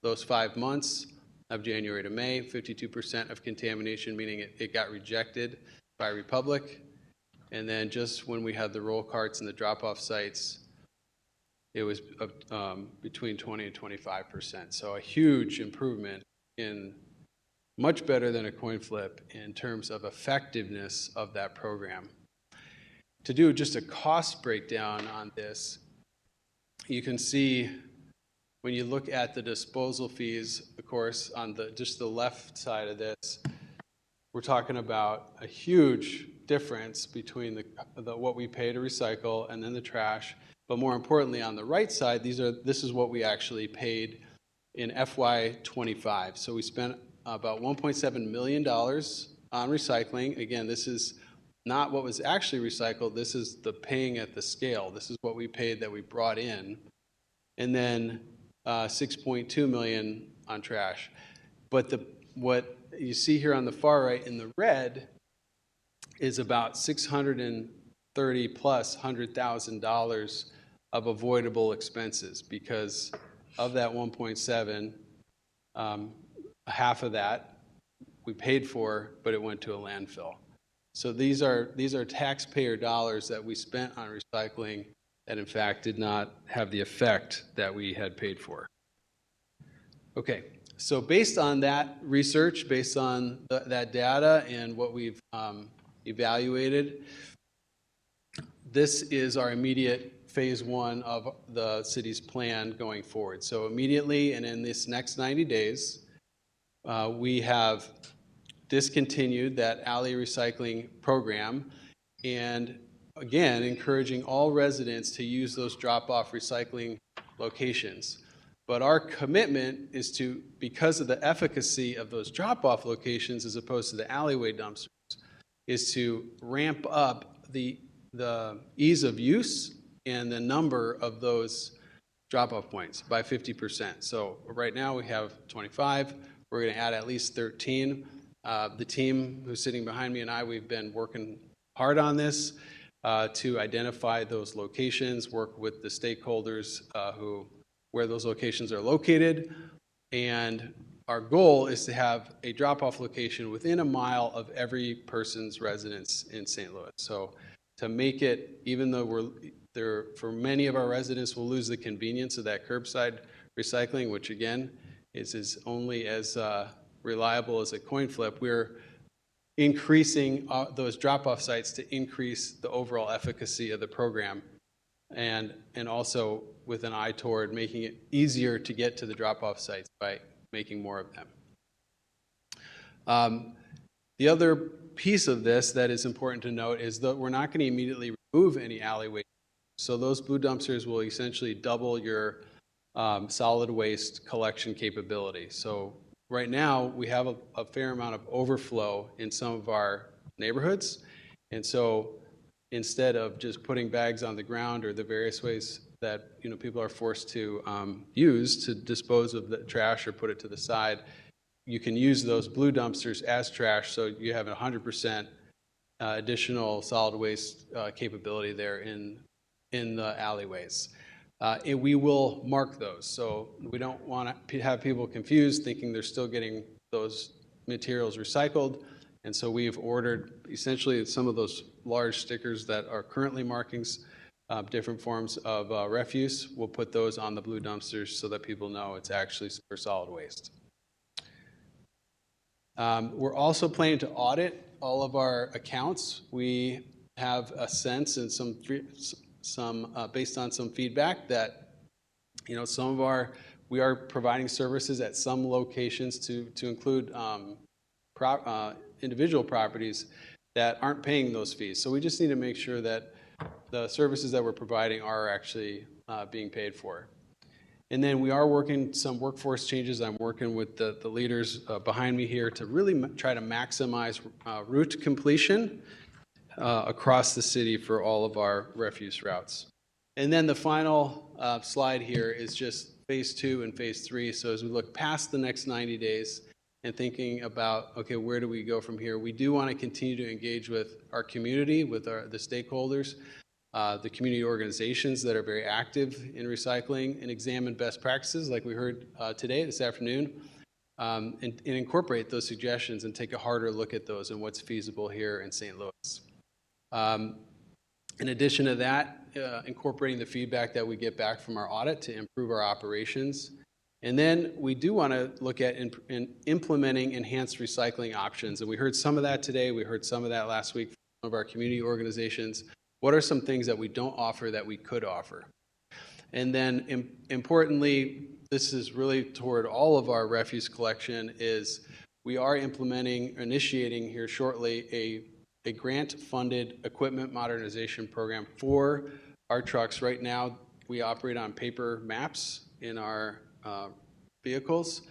those 5 months of January to May, 52% of contamination, meaning it got rejected by Republic. And then just when we had the roll carts and the drop-off sites, it was between 20 and 25%. So a huge improvement, much better than a coin flip in terms of effectiveness of that program. To do just a cost breakdown on this, you can see when you look at the disposal fees, of course, on just the left side of this, we're talking about a huge difference between what we pay to recycle and then the trash. But more importantly, on the right side, this is what we actually paid in FY25. So we spent about $1.7 million on recycling. Again, this is not what was actually recycled. This is the paying at the scale. This is what we paid that we brought in. And then $6.2 million on trash. But what you see here on the far right in the red is about $630 plus $100,000 of avoidable expenses, because of that 1.7, half of that we paid for, but it went to a landfill. So these are taxpayer dollars that we spent on recycling that in fact did not have the effect that we had paid for. Okay, so based on that research, based on that data and what we've evaluated, this is our immediate phase 1 of the city's plan going forward. So immediately and in this next 90 days, we have discontinued that alley recycling program, and again, encouraging all residents to use those drop-off recycling locations. But our commitment is to, because of the efficacy of those drop-off locations as opposed to the alleyway dumpsters, is to ramp up the ease of use and the number of those drop-off points by 50%. So right now we have 25. We're going to add at least 13. The team who's sitting behind me and I, we've been working hard on this to identify those locations, work with the stakeholders where those locations are located. And our goal is to have a drop-off location within a mile of every person's residence in St. Louis. So to make it, even though for many of our residents, we'll lose the convenience of that curbside recycling, which again is only as reliable as a coin flip. We're increasing those drop-off sites to increase the overall efficacy of the program. and also with an eye toward making it easier to get to the drop-off sites by making more of them. The other piece of this that is important to note is that we're not going to immediately remove any alleyway. So those blue dumpsters will essentially double your solid waste collection capability. So right now, we have a fair amount of overflow in some of our neighborhoods. And so instead of just putting bags on the ground or the various ways that people are forced to use to dispose of the trash or put it to the side, you can use those blue dumpsters as trash, so you have 100% additional solid waste capability there in the alleyways. And we will mark those, so we don't want to have people confused thinking they're still getting those materials recycled. And so we've ordered essentially some of those large stickers that are currently markings different forms of refuse. We'll put those on the blue dumpsters so that people know it's actually for solid waste. We're also planning to audit all of our accounts. We have a sense and some based on some feedback that we are providing services at some locations to include individual properties that aren't paying those fees. So we just need to make sure that the services that we're providing are actually being paid for. And then we are working some workforce changes. I'm working with the leaders behind me here to really try to maximize route completion across the city for all of our refuse routes. And then the final slide here is just phase 2 and phase 3. So as we look past the next 90 days and thinking about, okay, where do we go from here? We do want to continue to engage with our community, with the stakeholders, the community organizations that are very active in recycling, and examine best practices like we heard this afternoon, and incorporate those suggestions and take a harder look at those and what's feasible here in St. Louis. In addition to that, incorporating the feedback that we get back from our audit to improve our operations. And then we do want to look at implementing enhanced recycling options. And we heard some of that today. We heard some of that last week from some of our community organizations. What are some things that we don't offer that we could offer? And then importantly, this is really toward all of our refuse collection, is we are initiating here shortly a grant-funded equipment modernization program for our trucks. Right now, we operate on paper maps in our vehicles,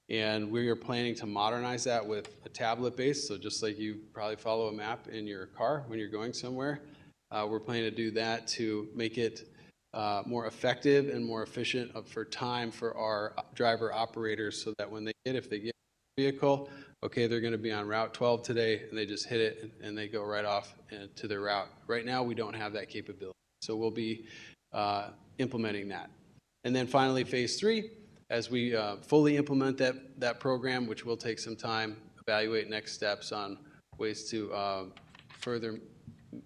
and we are planning to modernize that with a tablet base. So just like you probably follow a map in your car when you're going somewhere, we're planning to do that to make it more effective and more efficient for time for our driver operators, so that when if they get a vehicle, okay, they're going to be on Route 12 today, and they just hit it and they go right off to their route. Right now, we don't have that capability, so we'll be implementing that. And then finally, phase 3, as we fully implement that program, which will take some time, evaluate next steps on ways to further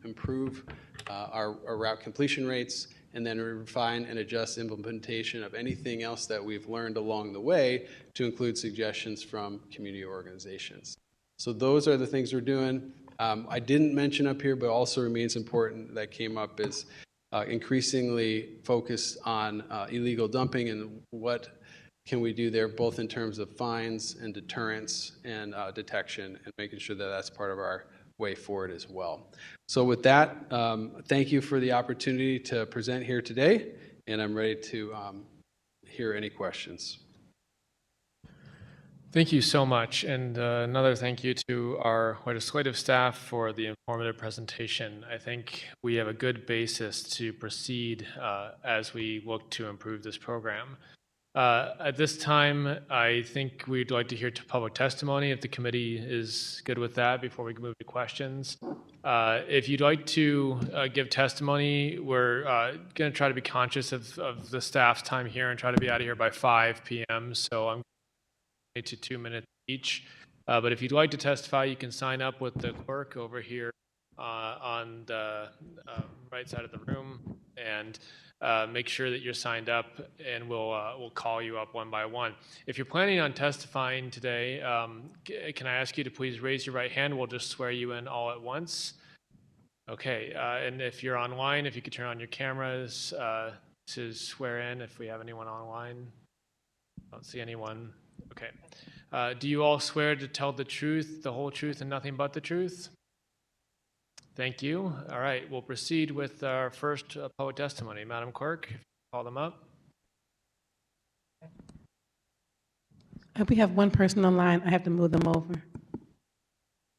improve our route completion rates, and then refine and adjust implementation of anything else that we've learned along the way to include suggestions from community organizations. So those are the things we're doing. I didn't mention up here, but also remains important that came up, is increasingly focused on illegal dumping and what can we do there, both in terms of fines and deterrence and detection, and making sure that that's part of our way forward as well. So with that, thank you for the opportunity to present here today, and I'm ready to hear any questions. Thank you so much, and another thank you to our legislative staff for the informative presentation. I think we have a good basis to proceed as we look to improve this program. At this time, I think we'd like to hear public testimony, if the committee is good with that, before we move to questions. If you'd like to give testimony, we're going to try to be conscious of the staff's time here and try to be out of here by 5 p.m. So I'm going to 2 minutes each. But if you'd like to testify, you can sign up with the clerk over here on the right side of the room, and make sure that you're signed up, and we'll call you up one by one. If you're planning on testifying today, can I ask you to please raise your right hand? We'll just swear you in all at once. Okay, and if you're online, if you could turn on your cameras to swear in if we have anyone online. I don't see anyone. Okay. Do you all swear to tell the truth, the whole truth, and nothing but the truth? Thank you. All right, we'll proceed with our first public testimony. Madam Clerk, if you call them up. If we have one person online, I have to move them over.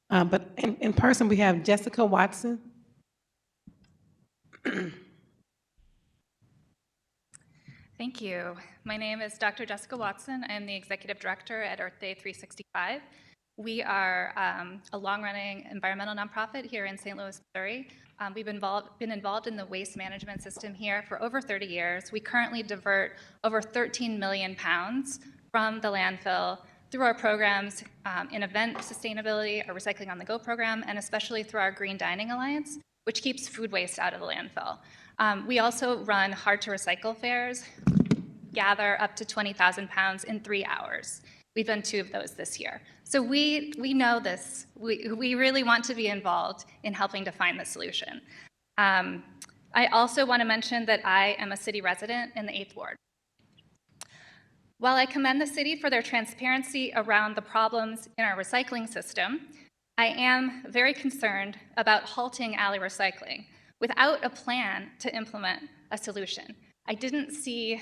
But in person, we have Jessica Watson. Thank you. My name is Dr. Jessica Watson. I am the Executive Director at Earth Day 365. We are a long-running environmental nonprofit here in St. Louis, Missouri. We've been involved in the waste management system here for over 30 years. We currently divert over 13 million pounds from the landfill through our programs in event sustainability, our Recycling on the Go program, and especially through our Green Dining Alliance, which keeps food waste out of the landfill. We also run hard-to-recycle fairs, gather up to 20,000 pounds in 3 hours. We've done 2 of those this year. So we know this. We really want to be involved in helping to find the solution. I also want to mention that I am a city resident in the 8th Ward. While I commend the city for their transparency around the problems in our recycling system, I am very concerned about halting alley recycling without a plan to implement a solution. I didn't see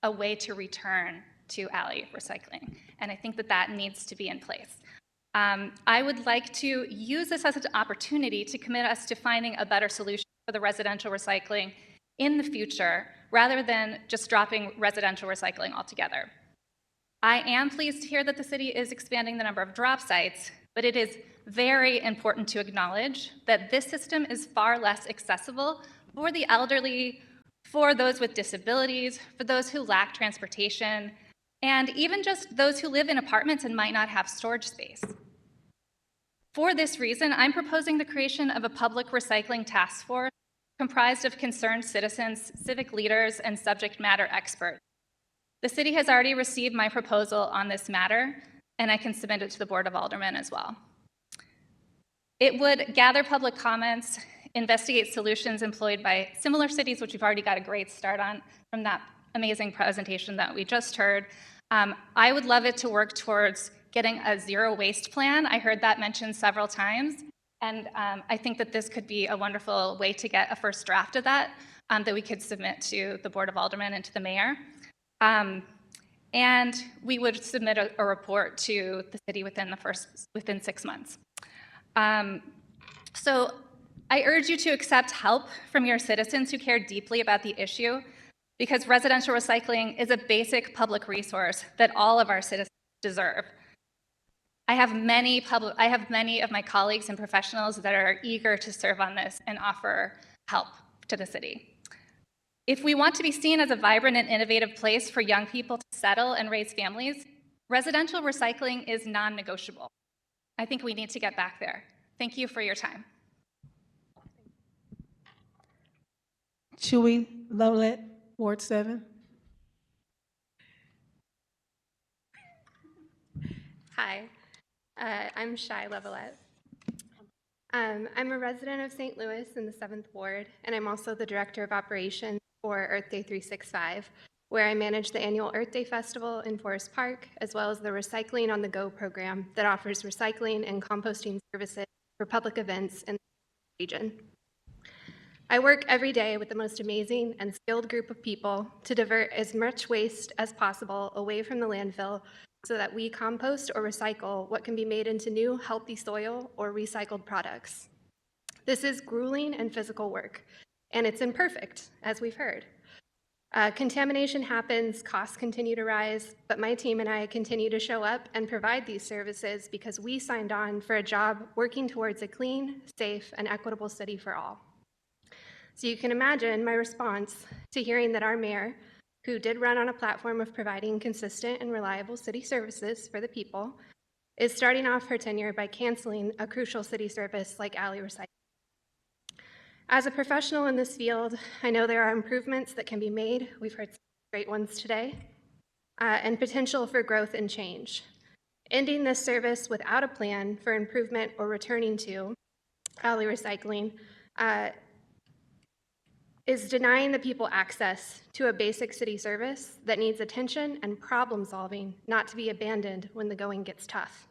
a way to return to alley recycling, and I think that that needs to be in place. I would like to use this as an opportunity to commit us to finding a better solution for the residential recycling in the future, rather than just dropping residential recycling altogether. I am pleased to hear that the city is expanding the number of drop sites, but it is very important to acknowledge that this system is far less accessible for the elderly, for those with disabilities, for those who lack transportation, and even just those who live in apartments and might not have storage space. For this reason, I'm proposing the creation of a public recycling task force comprised of concerned citizens, civic leaders, and subject matter experts. The city has already received my proposal on this matter, and I can submit it to the Board of Aldermen as well. It would gather public comments, investigate solutions employed by similar cities, which we've already got a great start on from that amazing presentation that we just heard. I would love it to work towards getting a zero waste plan. I heard that mentioned several times, and I think that this could be a wonderful way to get a first draft of that that we could submit to the Board of Aldermen and to the mayor. And we would submit a report to the city within 6 months. So I urge you to accept help from your citizens who care deeply about the issue, because residential recycling is a basic public resource that all of our citizens deserve. I have many of my colleagues and professionals that are eager to serve on this and offer help to the city. If we want to be seen as a vibrant and innovative place for young people to settle and raise families, residential recycling is non-negotiable. I think we need to get back there. Thank you for your time. Chewy Lovelett, Ward 7. Hi, I'm Shy Levelette. I'm a resident of St. Louis in the 7th Ward, and I'm also the Director of Operations for Earth Day 365, where I manage the annual Earth Day Festival in Forest Park, as well as the Recycling on the Go program that offers recycling and composting services for public events in the region. I work every day with the most amazing and skilled group of people to divert as much waste as possible away from the landfill so that we compost or recycle what can be made into new healthy soil or recycled products. This is grueling and physical work, and it's imperfect, as we've heard. Contamination happens, costs continue to rise, but my team and I continue to show up and provide these services because we signed on for a job working towards a clean, safe, and equitable city for all. So you can imagine my response to hearing that our mayor, who did run on a platform of providing consistent and reliable city services for the people, is starting off her tenure by canceling a crucial city service like alley recycling. As a professional in this field, I know there are improvements that can be made. We've heard some great ones today, and potential for growth and change. Ending this service without a plan for improvement or returning to alley recycling is denying the people access to a basic city service that needs attention and problem solving, not to be abandoned when the going gets tough.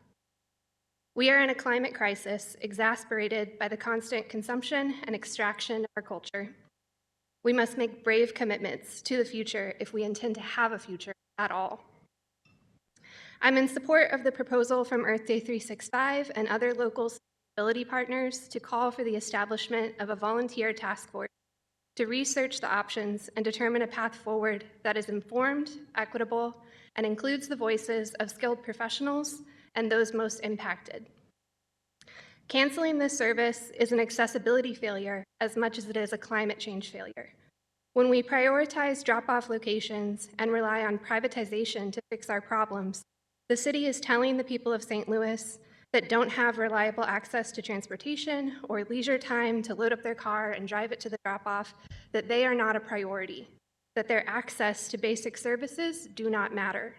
We are in a climate crisis exacerbated by the constant consumption and extraction of our culture. We must make brave commitments to the future if we intend to have a future at all. I'm in support of the proposal from Earth Day 365 and other local sustainability partners to call for the establishment of a volunteer task force to research the options and determine a path forward that is informed, equitable, and includes the voices of skilled professionals and those most impacted. Canceling this service is an accessibility failure as much as it is a climate change failure. When we prioritize drop-off locations and rely on privatization to fix our problems, the city is telling the people of St. Louis that don't have reliable access to transportation or leisure time to load up their car and drive it to the drop-off that they are not a priority, that their access to basic services do not matter.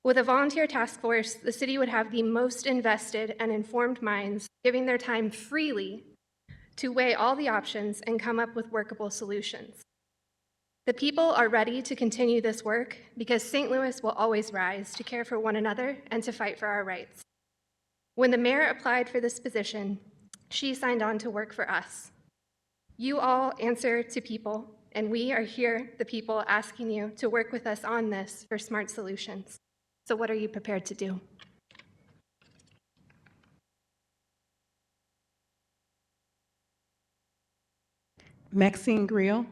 With a volunteer task force, the city would have the most invested and informed minds giving their time freely to weigh all the options and come up with workable solutions. The people are ready to continue this work because St. Louis will always rise to care for one another and to fight for our rights. When the mayor applied for this position, she signed on to work for us. You all answer to people, and we are here, the people, asking you to work with us on this for smart solutions. So what are you prepared to do? Maxine Grill.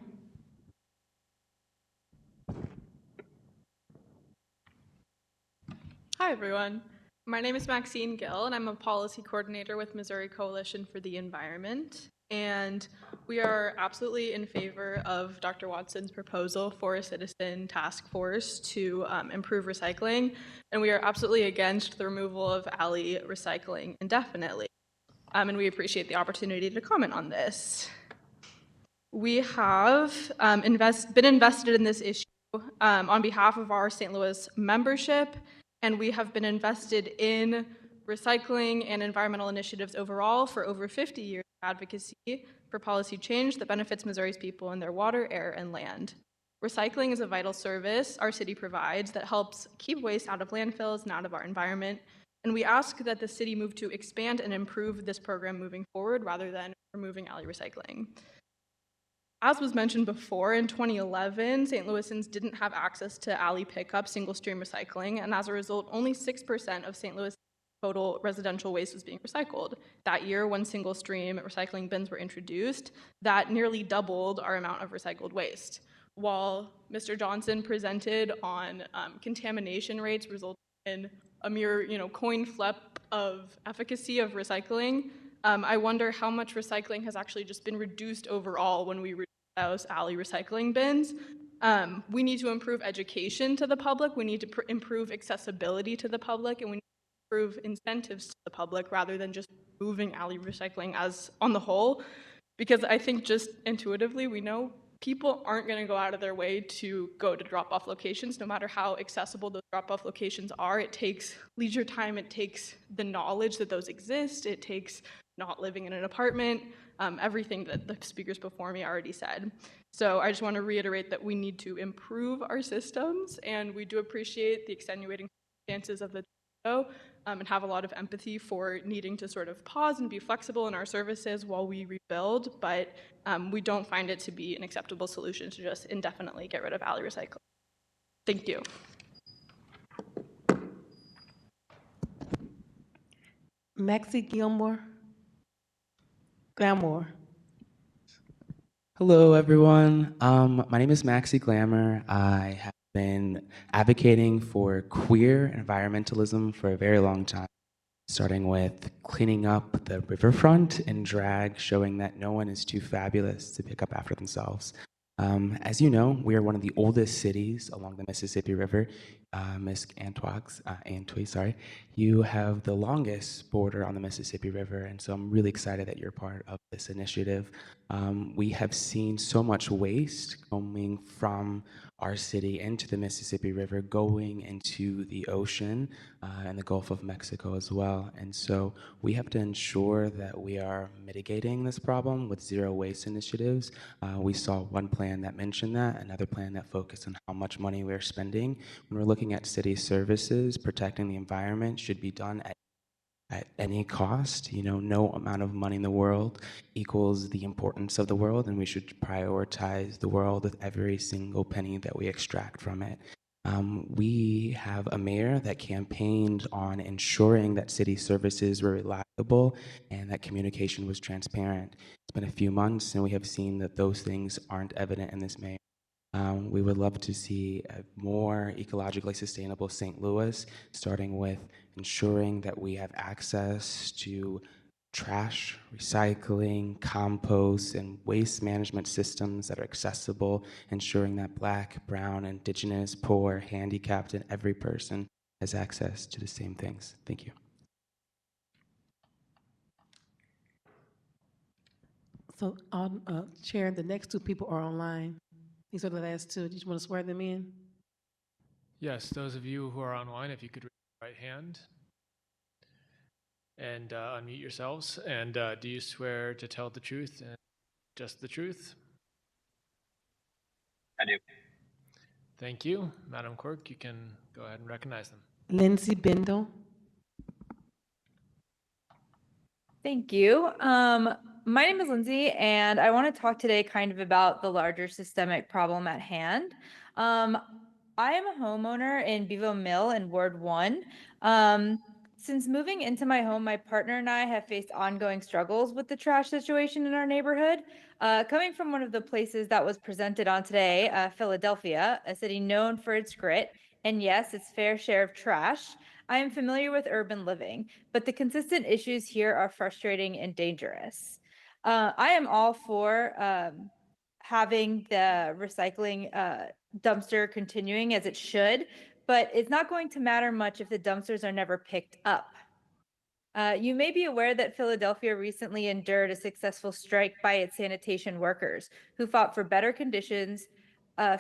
Hi, everyone. My name is Maxine Gill, and I'm a policy coordinator with Missouri Coalition for the Environment. And we are absolutely in favor of Dr. Watson's proposal for a citizen task force to improve recycling. And we are absolutely against the removal of alley recycling indefinitely. And we appreciate the opportunity to comment on this. We have been invested in this issue on behalf of our St. Louis membership, and we have been invested in recycling and environmental initiatives overall for over 50 years of advocacy for policy change that benefits Missouri's people in their water, air, and land. Recycling is a vital service our city provides that helps keep waste out of landfills and out of our environment, and we ask that the city move to expand and improve this program moving forward rather than removing alley recycling. As was mentioned before, in 2011, St. Louisans didn't have access to alley pickup, single-stream recycling, and as a result, only 6% of St. Louis total residential waste was being recycled. That year, when single-stream recycling bins were introduced, that nearly doubled our amount of recycled waste. While Mr. Johnson presented on contamination rates resulting in a mere, coin flip of efficacy of recycling, I wonder how much recycling has actually just been reduced overall when we reduce those alley recycling bins. We need to improve education to the public, we need to improve accessibility to the public, and we need to improve incentives to the public rather than just moving alley recycling as on the whole, because I think just intuitively we know people aren't going to go out of their way to go to drop-off locations, no matter how accessible those drop-off locations are. It takes leisure time, it takes the knowledge that those exist, it takes not living in an apartment, everything that the speakers before me already said. So I just want to reiterate that we need to improve our systems, and we do appreciate the extenuating circumstances of the tornado, and have a lot of empathy for needing to sort of pause and be flexible in our services while we rebuild, but we don't find it to be an acceptable solution to just indefinitely get rid of alley recycling. Thank you. Maxie Gilmore. Glamour. Hello, everyone. My name is Maxie Glamour. I have been advocating for queer environmentalism for a very long time, starting with cleaning up the riverfront in drag, showing that no one is too fabulous to pick up after themselves. As you know, we are one of the oldest cities along the Mississippi River. Ms. Antwi, you have the longest border on the Mississippi River, and so I'm really excited that you're part of this initiative. We have seen so much waste coming from our city into the Mississippi River, going into the ocean and the Gulf of Mexico as well. And so we have to ensure that we are mitigating this problem with zero waste initiatives. We saw one plan that mentioned that, another plan that focused on how much money we're spending. When we're looking at city services, protecting the environment should be done at any cost. You know, no amount of money in the world equals the importance of the world, and we should prioritize the world with every single penny that we extract from it. We have a mayor that campaigned on ensuring that city services were reliable and that communication was transparent. It's been a few months, and we have seen that those things aren't evident in this mayor. We would love to see a more ecologically sustainable St. Louis, starting with ensuring that we have access to trash, recycling, compost, and waste management systems that are accessible, ensuring that Black, Brown, Indigenous, poor, handicapped, and every person has access to the same things. Thank you. So, Chair, the next two people are online. These are the last two. Did you want to swear them in? Yes, those of you who are online, if you could raise your right hand and unmute yourselves. And do you swear to tell the truth and just the truth? I do. Thank you. Madam Clerk, you can go ahead and recognize them. Lindsay Bindle. Thank you. My name is Lindsay, and I want to talk today kind of about the larger systemic problem at hand. I am a homeowner in Bevo Mill in Ward 1. Since moving into my home, my partner and I have faced ongoing struggles with the trash situation in our neighborhood. Coming from one of the places that was presented on today, Philadelphia, a city known for its grit, and yes, its fair share of trash, I am familiar with urban living, but the consistent issues here are frustrating and dangerous. I am all for having the recycling dumpster continuing as it should, but it's not going to matter much if the dumpsters are never picked up. You may be aware that Philadelphia recently endured a successful strike by its sanitation workers, who fought for better conditions,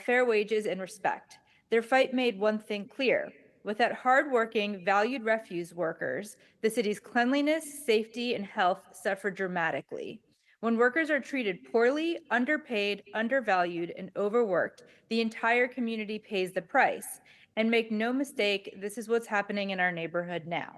fair wages, and respect. Their fight made one thing clear. Without hardworking, valued refuse workers, the city's cleanliness, safety, and health suffer dramatically. When workers are treated poorly, underpaid, undervalued, and overworked, the entire community pays the price. And make no mistake, this is what's happening in our neighborhood now.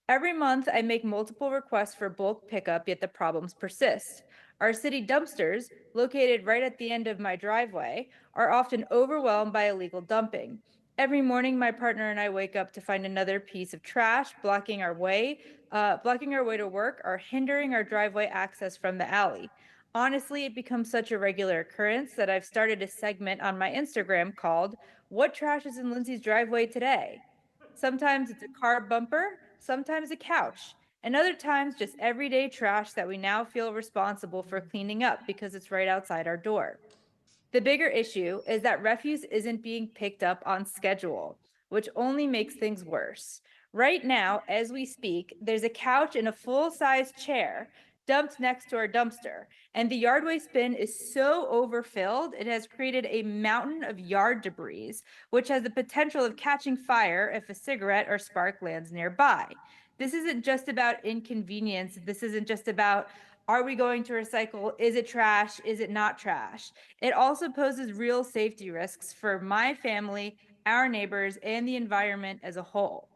Every month, I make multiple requests for bulk pickup, yet the problems persist. Our city dumpsters, located right at the end of my driveway, are often overwhelmed by illegal dumping. Every morning, my partner and I wake up to find another piece of trash blocking our way to work or hindering our driveway access from the alley. Honestly, it becomes such a regular occurrence that I've started a segment on my Instagram called, "What Trash is in Lindsay's Driveway Today?" Sometimes it's a car bumper, sometimes a couch, and other times just everyday trash that we now feel responsible for cleaning up because it's right outside our door. The bigger issue is that refuse isn't being picked up on schedule, which only makes things worse. Right now, as we speak, there's a couch and a full-size chair dumped next to our dumpster, and the yard waste bin is so overfilled, it has created a mountain of yard debris, which has the potential of catching fire if a cigarette or spark lands nearby. This isn't just about inconvenience. This isn't just about, are we going to recycle? Is it trash? Is it not trash? It also poses real safety risks for my family, our neighbors, and the environment as a whole.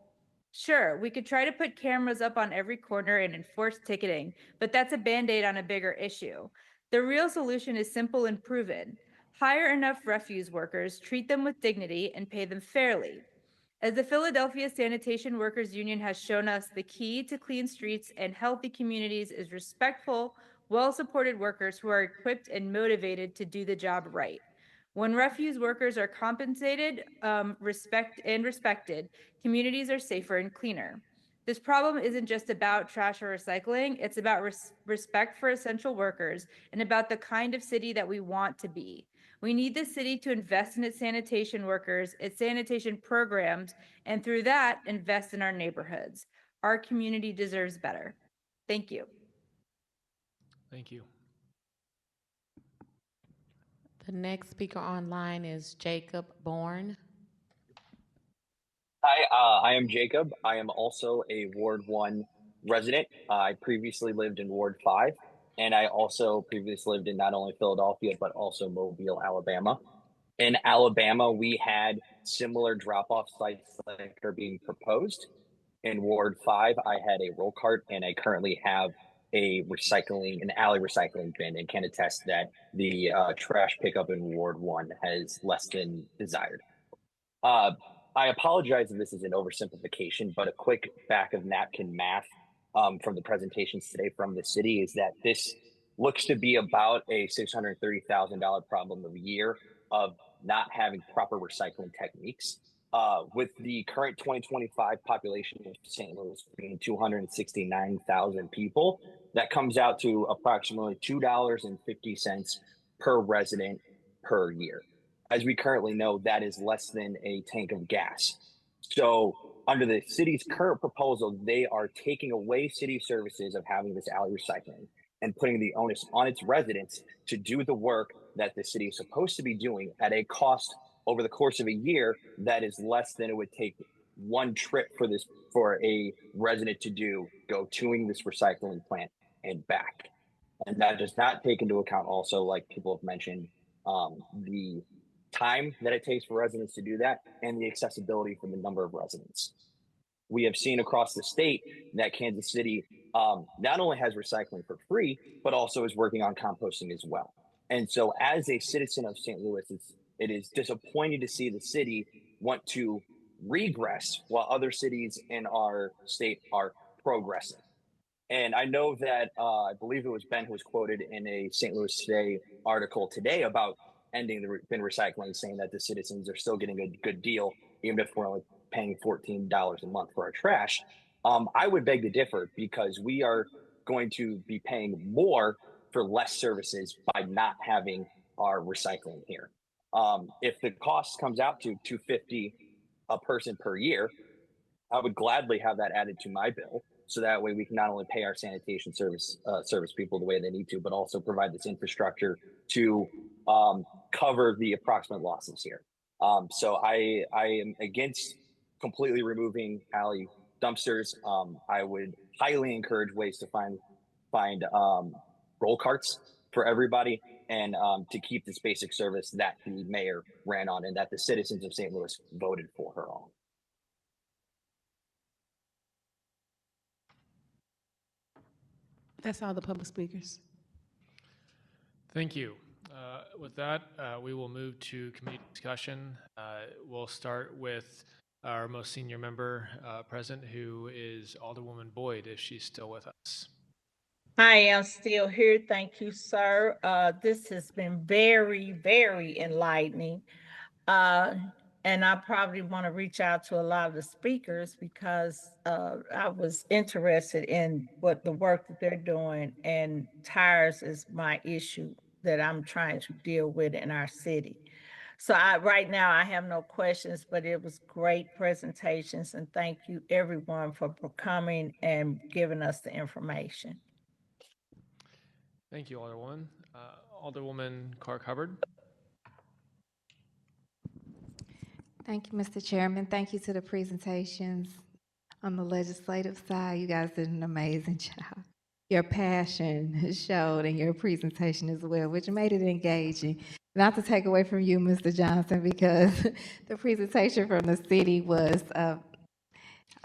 Sure, we could try to put cameras up on every corner and enforce ticketing, but that's a Band-Aid on a bigger issue. The real solution is simple and proven. Hire enough refuse workers, treat them with dignity, and pay them fairly. As the Philadelphia Sanitation Workers Union has shown us, the key to clean streets and healthy communities is respectful, well-supported workers who are equipped and motivated to do the job right. When refuse workers are compensated, respected, communities are safer and cleaner. This problem isn't just about trash or recycling, it's about respect for essential workers and about the kind of city that we want to be. We need the city to invest in its sanitation workers, its sanitation programs, and through that, invest in our neighborhoods. Our community deserves better. Thank you. Thank you. The next speaker online is Jacob Bourne. Hi, I am Jacob. I am also a Ward 1 resident. I previously lived in Ward 5, and I also previously lived in not only Philadelphia, but also Mobile, Alabama. In Alabama, we had similar drop-off sites like are being proposed. In Ward 5, I had a roll cart, and I currently have an alley recycling bin, and can attest that the trash pickup in Ward 1 has less than desired. I apologize if this is an oversimplification, but a quick back of napkin math from the presentations today from the city is that this looks to be about a $630,000 problem a year of not having proper recycling techniques. With the current 2025 population of St. Louis being 269,000 people, that comes out to approximately $2.50 per resident per year. As we currently know, that is less than a tank of gas. So under the city's current proposal, they are taking away city services of having this alley recycling and putting the onus on its residents to do the work that the city is supposed to be doing at a cost over the course of a year that is less than it would take one trip for a resident to go to this recycling plant and back. And that does not take into account also, like people have mentioned, the time that it takes for residents to do that and the accessibility for the number of residents. We have seen across the state that Kansas City not only has recycling for free, but also is working on composting as well. And so as a citizen of St. Louis, it is disappointing to see the city want to regress while other cities in our state are progressing. And I know that I believe it was Ben who was quoted in a St. Louis Today article today about ending the bin recycling, saying that the citizens are still getting a good deal, even if we're only paying $14 a month for our trash. I would beg to differ because we are going to be paying more for less services by not having our recycling here. If the cost comes out to $250 a person per year, I would gladly have that added to my bill. So that way we can not only pay our sanitation service people the way they need to, but also provide this infrastructure to cover the approximate losses here. So I am against completely removing alley dumpsters. I would highly encourage ways to find roll carts for everybody and to keep this basic service that the mayor ran on and that the citizens of St. Louis voted for her on. That's all the public speakers. Thank you. With that, we will move to committee discussion. We'll start with our most senior member present, who is Alderwoman Boyd, if she's still with us. I am still here. Thank you, sir. This has been very, very enlightening. And I probably want to reach out to a lot of the speakers because I was interested in what the work that they're doing, and tires is my issue that I'm trying to deal with in our city. So right now I have no questions, but it was great presentations, and thank you everyone for coming and giving us the information. Thank you, Alderwoman. Alderwoman Clark-Hubbard. Thank you, Mr. Chairman. Thank you to the presentations on the legislative side. You guys did an amazing job. Your passion showed in your presentation as well, which made it engaging. Not to take away from you, Mr. Johnson, because the presentation from the city was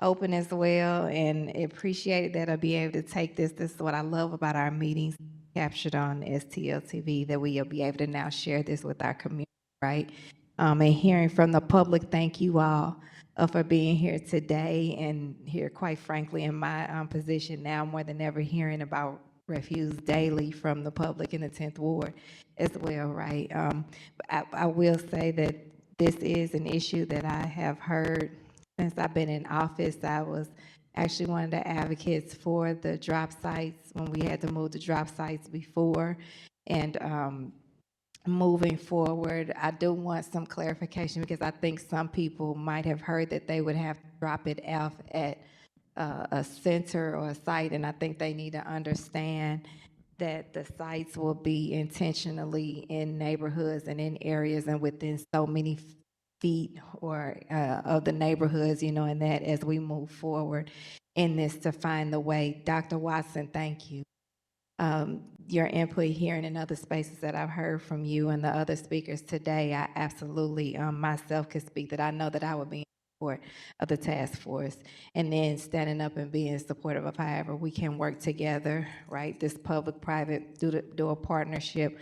open as well, and appreciated that I'll be able to take this. This is what I love about our meetings captured on STL TV, that we'll be able to now share this with our community, right? And hearing from the public, thank you all for being here today, and here, quite frankly, in my position now more than ever, hearing about refuse daily from the public in the 10th Ward as well, right? I will say that this is an issue that I have heard since I've been in office. I was actually one of the advocates for the drop sites when we had to move the drop sites before, and moving forward, I do want some clarification because I think some people might have heard that they would have to drop it off at a center or a site, and I think they need to understand that the sites will be intentionally in neighborhoods and in areas and within so many feet or of the neighborhoods, you know, and that as we move forward in this to find the way. Dr. Watson, thank you. Your input here and in other spaces that I've heard from you and the other speakers today, I absolutely myself could speak that I know that I would be in support of the task force, and then standing up and being supportive of however we can work together, right? This public-private dual partnership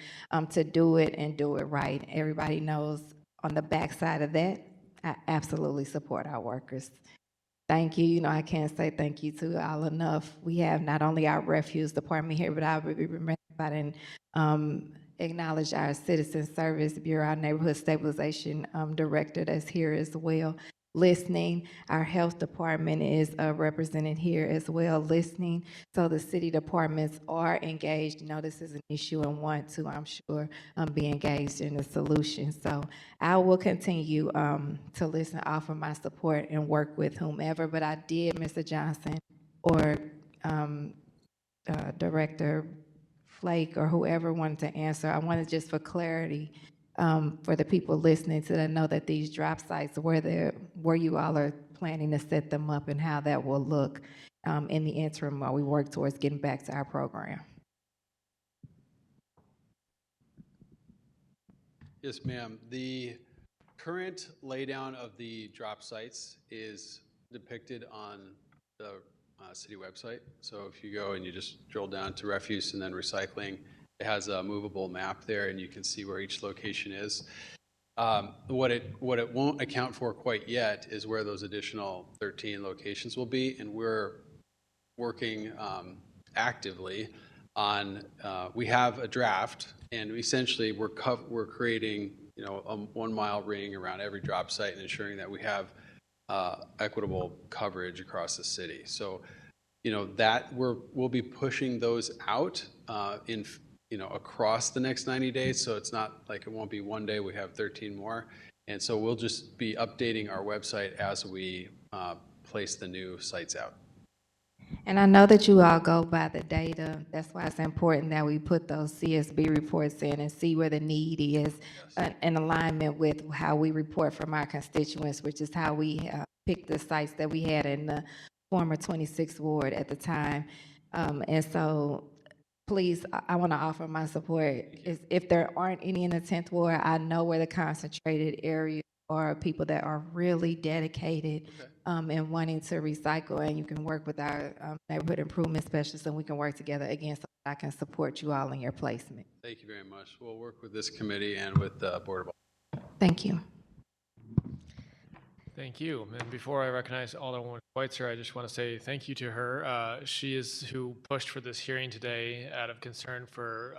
to do it and do it right. Everybody knows on the backside of that, I absolutely support our workers. Thank you. You know, I can't say thank you to all enough. We have not only our refuse department here, but I would be remiss if I didn't acknowledge our Citizen Service Bureau, our Neighborhood Stabilization Director that's here as well, listening. Our health department is represented here as well, listening. So the city departments are engaged. You know, this is an issue and want to, I'm sure, be engaged in the solution. So I will continue to listen, offer my support, and work with whomever. But I did, Mr. Johnson, or Director Flake, or whoever wanted to answer. I wanted just for clarity, for the people listening to know that these drop sites, where you all are planning to set them up and how that will look in the interim while we work towards getting back to our program. Yes, ma'am. The current laydown of the drop sites is depicted on the city website. So if you go and you just drill down to refuse and then recycling, it has a movable map there, and you can see where each location is. What it won't account for quite yet is where those additional 13 locations will be, and we're working actively on. We have a draft, and essentially we're creating, you know, a 1 mile ring around every drop site and ensuring that we have equitable coverage across the city. So, you know, that we'll be pushing those out across the next 90 days. So it's not like it won't be one day we have 13 more. And so we'll just be updating our website as we place the new sites out. And I know that you all go by the data. That's why it's important that we put those CSB reports in and see where the need is, in alignment with how we report from our constituents, which is how we picked the sites that we had in the former 26th Ward at the time. And so please, I want to offer my support. If there aren't any in the 10th Ward, I know where the concentrated areas are, people that are really dedicated and wanting to recycle, and you can work with our neighborhood improvement specialists, and we can work together again so that I can support you all in your placement. Thank you very much. We'll work with this committee and with the Board of. Thank you. Thank you. And before I recognize Alderwoman Schweitzer, I just want to say thank you to her. She is who pushed for this hearing today out of concern for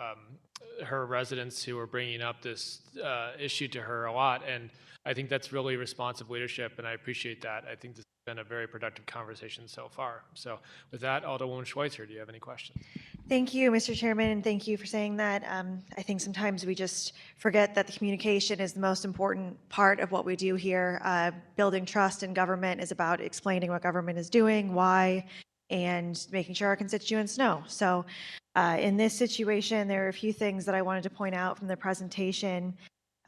her residents who are bringing up this issue to her a lot. And I think that's really responsive leadership, and I appreciate that. I think this has been a very productive conversation so far. So with that, Alderwoman Schweitzer, do you have any questions? Thank you, Mr. Chairman, and thank you for saying that. I think sometimes we just forget that the communication is the most important part of what we do here. Building trust in government is about explaining what government is doing, why, and making sure our constituents know. So in this situation, there are a few things that I wanted to point out from the presentation.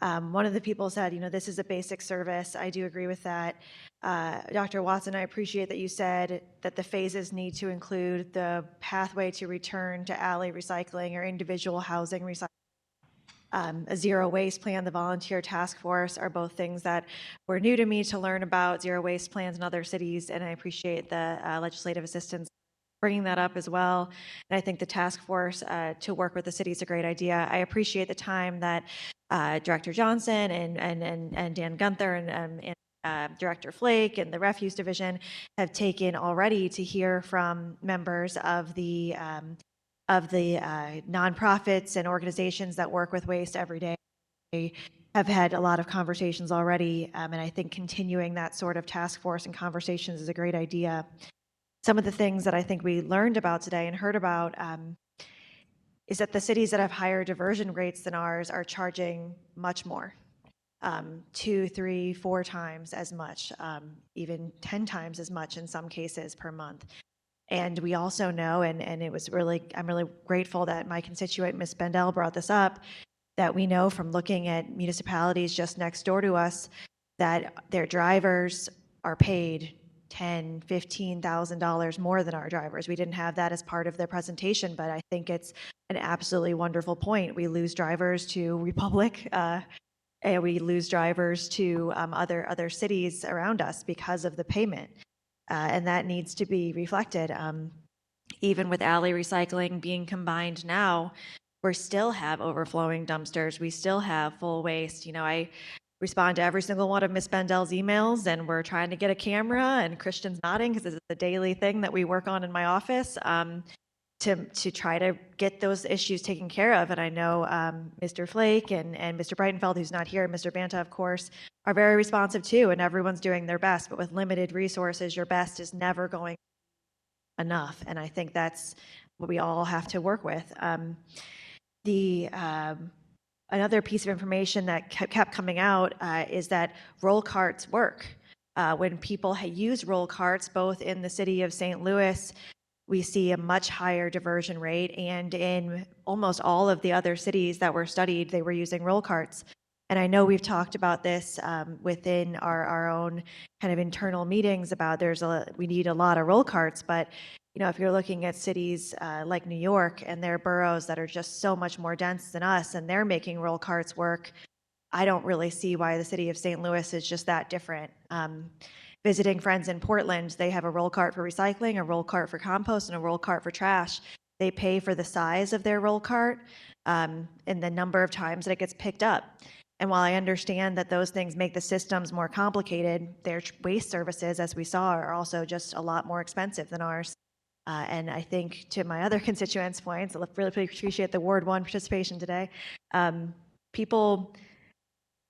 One of the people said, you know, this is a basic service. I do agree with that. Dr. Watson, I appreciate that you said that the phases need to include the pathway to return to alley recycling or individual housing recycling. A zero waste plan, the volunteer task force are both things that were new to me to learn about, zero waste plans in other cities, and I appreciate the legislative assistance bringing that up as well. And I think the task force to work with the city is a great idea. I appreciate the time that Director Johnson and Dan Gunther and Director Flake and the Refuse Division have taken already to hear from members of the nonprofits and organizations that work with waste every day. They have had a lot of conversations already, and I think continuing that sort of task force and conversations is a great idea. Some of the things that I think we learned about today and heard about is that the cities that have higher diversion rates than ours are charging much more, 2, 3, 4 times as much, even 10 times as much in some cases per month. And we also know, and it was really, I'm really grateful that my constituent, Ms. Bendel, brought this up, that we know from looking at municipalities just next door to us that their drivers are paid $10,000, $15,000 more than our drivers. We didn't have that as part of their presentation, but I think it's an absolutely wonderful point. We lose drivers to Republic, and we lose drivers to other cities around us because of the payment. And that needs to be reflected. Even with alley recycling being combined now, we still have overflowing dumpsters. We still have full waste. You know, I respond to every single one of Ms. Bendel's emails, and we're trying to get a camera, and Christian's nodding because this is a daily thing that we work on in my office to try to get those issues taken care of. And I know Mr. Flake and Mr. Breitenfeld, who's not here, and Mr. Banta, of course, are very responsive too, and everyone's doing their best. But with limited resources, your best is never going enough. And I think that's what we all have to work with. Another piece of information that kept coming out is that roll carts work. When people use roll carts, both in the city of St. Louis, we see a much higher diversion rate, and in almost all of the other cities that were studied, they were using roll carts. And I know we've talked about this within our own kind of internal meetings about we need a lot of roll carts, but you know, if you're looking at cities like New York and their boroughs that are just so much more dense than us, and they're making roll carts work, I don't really see why the city of St. Louis is just that different. Visiting friends in Portland, they have a roll cart for recycling, a roll cart for compost, and a roll cart for trash. They pay for the size of their roll cart and the number of times that it gets picked up. And while I understand that those things make the systems more complicated, their waste services, as we saw, are also just a lot more expensive than ours. And I think, to my other constituents' points, I really appreciate the Ward 1 participation today. People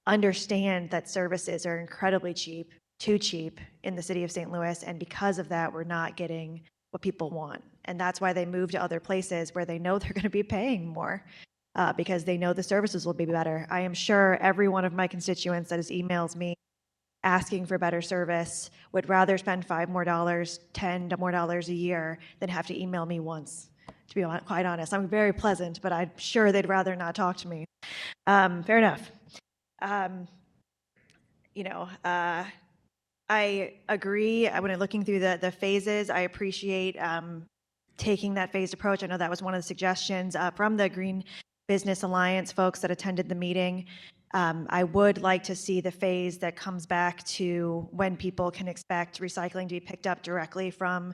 understand that services are incredibly cheap, too cheap in the city of St. Louis, and because of that, we're not getting what people want. And that's why they move to other places where they know they're going to be paying more. Because they know the services will be better. I am sure every one of my constituents that has emails me asking for better service would rather spend $5 more, $10 more a year than have to email me once, to be quite honest. I'm very pleasant, but I'm sure they'd rather not talk to me. Fair enough. I agree. When I'm looking through the phases, I appreciate taking that phased approach. I know that was one of the suggestions from the Green Business Alliance folks that attended the meeting. I would like to see the phase that comes back to when people can expect recycling to be picked up directly from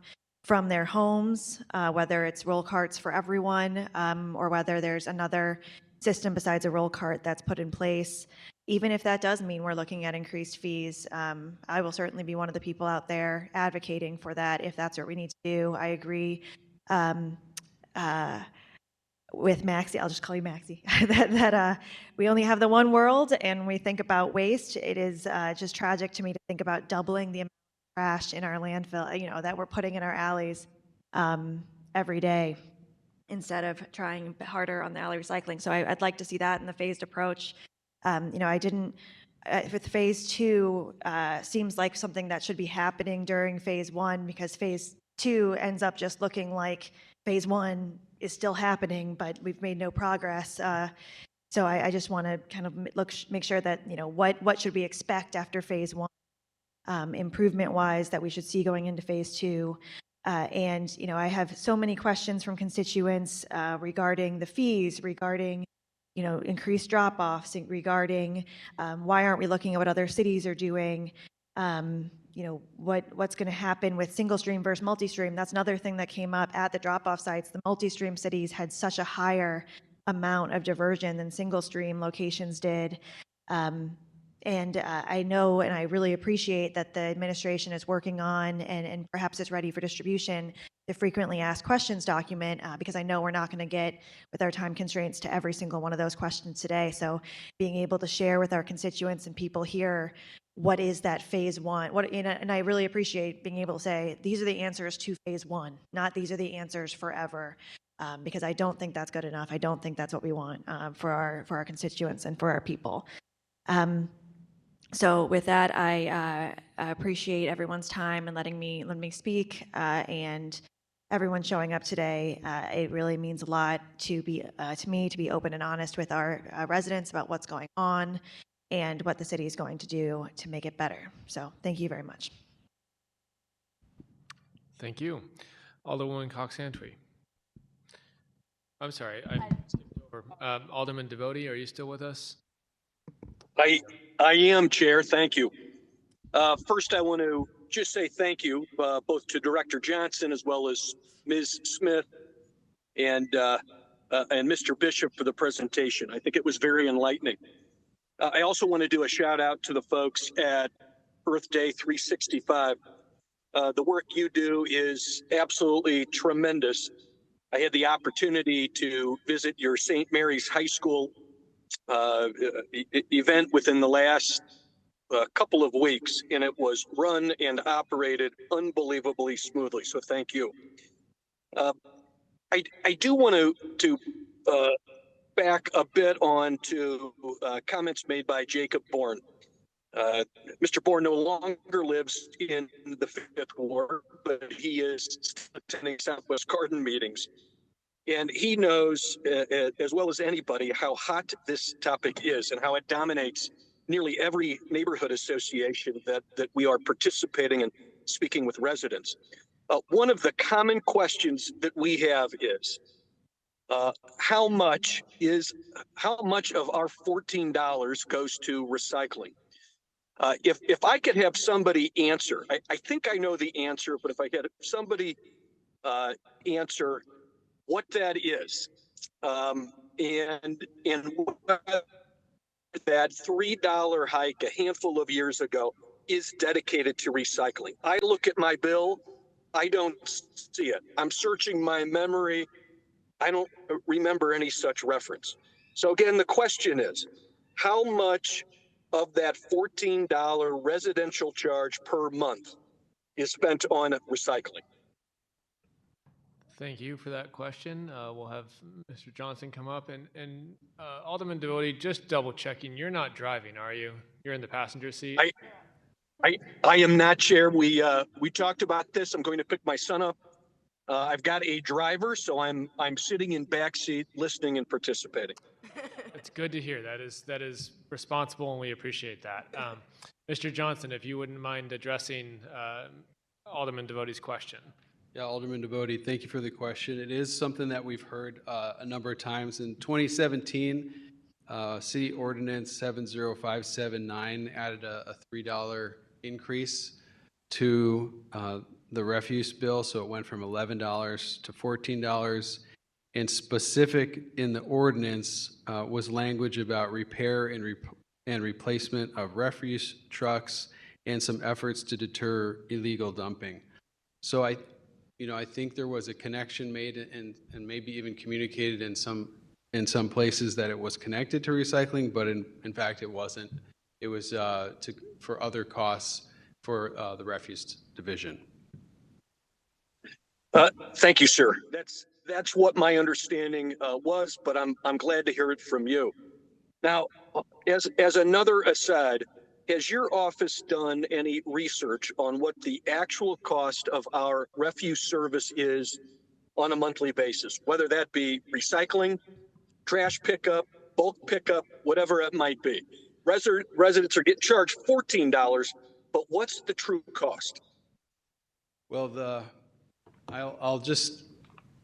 their homes, whether it's roll carts for everyone or whether there's another system besides a roll cart that's put in place. Even if that does mean we're looking at increased fees, I will certainly be one of the people out there advocating for that if that's what we need to do. I agree with Maxie, I'll just call you Maxie, that we only have the one world, and when we think about waste, it is just tragic to me to think about doubling the amount of trash in our landfill, that we're putting in our alleys every day instead of trying harder on the alley recycling. So I'd like to see that in the phased approach. I didn't, with phase 2, seems like something that should be happening during phase 1, because phase 2 ends up just looking like phase 1 is still happening, but we've made no progress. So I just want to kind of make sure that, what should we expect after phase 1, improvement-wise, that we should see going into phase 2. And I have so many questions from constituents regarding the fees, regarding increased drop-offs, regarding why aren't we looking at what other cities are doing, what's going to happen with single stream versus multi-stream. That's another thing that came up at the drop-off sites. The multi-stream cities had such a higher amount of diversion than single stream locations did. And I know, and I really appreciate that the administration is working on, and perhaps it's ready for distribution, the frequently asked questions document, because I know we're not going to get, with our time constraints, to every single one of those questions today. So being able to share with our constituents and people here, what is that phase 1? And I really appreciate being able to say, these are the answers to phase 1, not these are the answers forever, because I don't think that's good enough. I don't think that's what we want for our constituents and for our people. So with that, I appreciate everyone's time and letting me speak, and everyone showing up today. It really means a lot to me to be open and honest with our residents about what's going on and what the city is going to do to make it better. So thank you very much. Thank you. Alderwoman Cox-Antwi. I'm sorry, I skipped over. Alderman Devoti, are you still with us? I am, Chair. Thank you. First, I want to just say thank you both to Director Johnson as well as Ms. Smith and Mr. Bishop for the presentation. I think it was very enlightening. I also want to do a shout out to the folks at Earth Day 365. The work you do is absolutely tremendous. I had the opportunity to visit your St. Mary's High School event within the last couple of weeks, and it was run and operated unbelievably smoothly. So thank you. I do want to back a bit on to comments made by Jacob Bourne. Mr. Bourne no longer lives in the 5th Ward, but he is attending Southwest Garden meetings. And he knows, as well as anybody, how hot this topic is and how it dominates nearly every neighborhood association that we are participating in speaking with residents. One of the common questions that we have is, how much of our $14 goes to recycling? If I could have somebody answer, I think I know the answer, but if I had somebody answer what that is, and that $3 hike a handful of years ago is dedicated to recycling. I look at my bill, I don't see it. I'm searching my memory. I don't remember any such reference. So again, the question is, how much of that $14 residential charge per month is spent on recycling? Thank you for that question. We'll have Mr. Johnson come up, and Alderman Devoti, just double checking, you're not driving, are you? You're in the passenger seat? I am not, Chair. We talked about this. I'm going to pick my son up. I've got a driver, so I'm sitting in back seat, listening and participating. It's good to hear. That is responsible, and we appreciate that. Mr. Johnson, if you wouldn't mind addressing Alderman Devoti's question. Yeah, Alderman Devoti, thank you for the question. It is something that we've heard a number of times. In 2017, City Ordinance 70579 added a $3 increase to the refuse bill, so it went from $11 to $14. And specific in the ordinance was language about repair and replacement of refuse trucks and some efforts to deter illegal dumping. So I think there was a connection made and maybe even communicated in some places that it was connected to recycling, but in fact it wasn't. It was for other costs for the refuse division. Thank you, sir. That's what my understanding was, but I'm glad to hear it from you. Now, as another aside, has your office done any research on what the actual cost of our refuse service is on a monthly basis, whether that be recycling, trash pickup, bulk pickup, whatever it might be? Residents are getting charged $14, but what's the true cost? Well,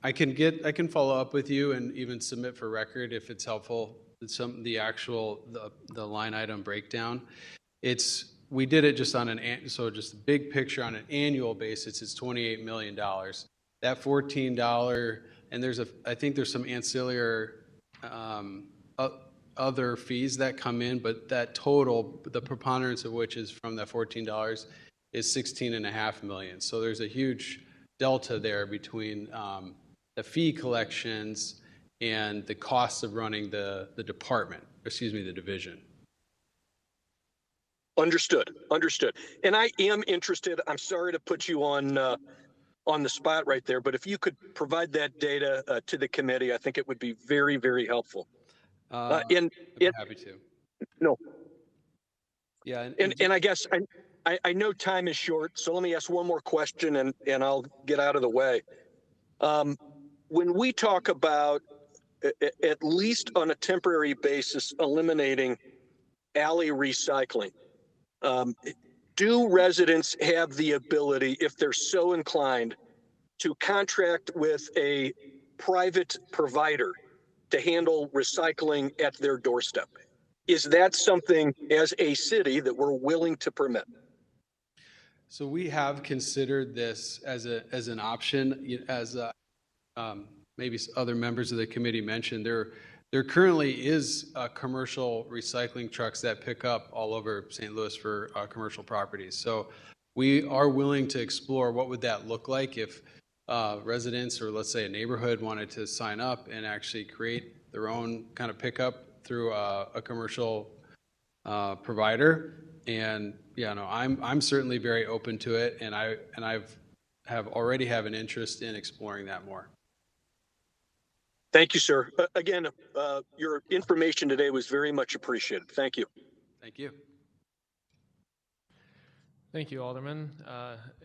I can follow up with you and even submit for record if it's helpful. The line item breakdown. We did it just on just a big picture on an annual basis. It's $28 million. That $14, and I think there's some ancillary other fees that come in, but that total, the preponderance of which is from that $14, is $16.5 million. So there's a huge delta there between the fee collections and the costs of running the division. Understood. And I am interested, I'm sorry to put you on the spot right there, but if you could provide that data to the committee, I think it would be very, very helpful. I'd be happy to. No. Yeah. And I guess I know time is short, so let me ask one more question and I'll get out of the way. When we talk about, at least on a temporary basis, eliminating alley recycling, do residents have the ability, if they're so inclined, to contract with a private provider to handle recycling at their doorstep? Is that something as a city that we're willing to permit? So we have considered this as an option. As maybe other members of the committee mentioned, there currently is commercial recycling trucks that pick up all over St. Louis for commercial properties. So we are willing to explore what would that look like if residents, or let's say a neighborhood, wanted to sign up and actually create their own kind of pickup through a commercial provider. And yeah, no, I'm certainly very open to it, and I've already have an interest in exploring that more. Thank you, sir. Again, your information today was very much appreciated. Thank you. Thank you. Thank you, Alderman.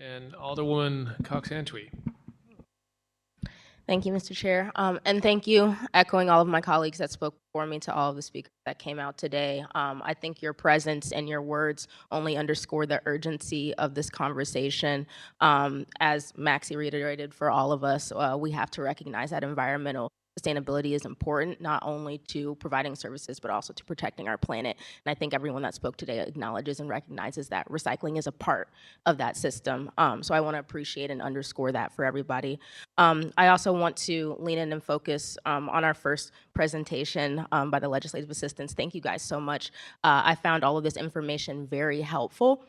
And Alderwoman Cox-Antwi. Thank you, Mr. Chair. And thank you, echoing all of my colleagues that spoke before me, to all of the speakers that came out today. I think your presence and your words only underscore the urgency of this conversation. As Maxie reiterated, for all of us, we have to recognize that environmental sustainability is important, not only to providing services, but also to protecting our planet. And I think everyone that spoke today acknowledges and recognizes that recycling is a part of that system. So I want to appreciate and underscore that for everybody. I also want to lean in and focus on our first presentation by the legislative assistants. Thank you guys so much. I found all of this information very helpful.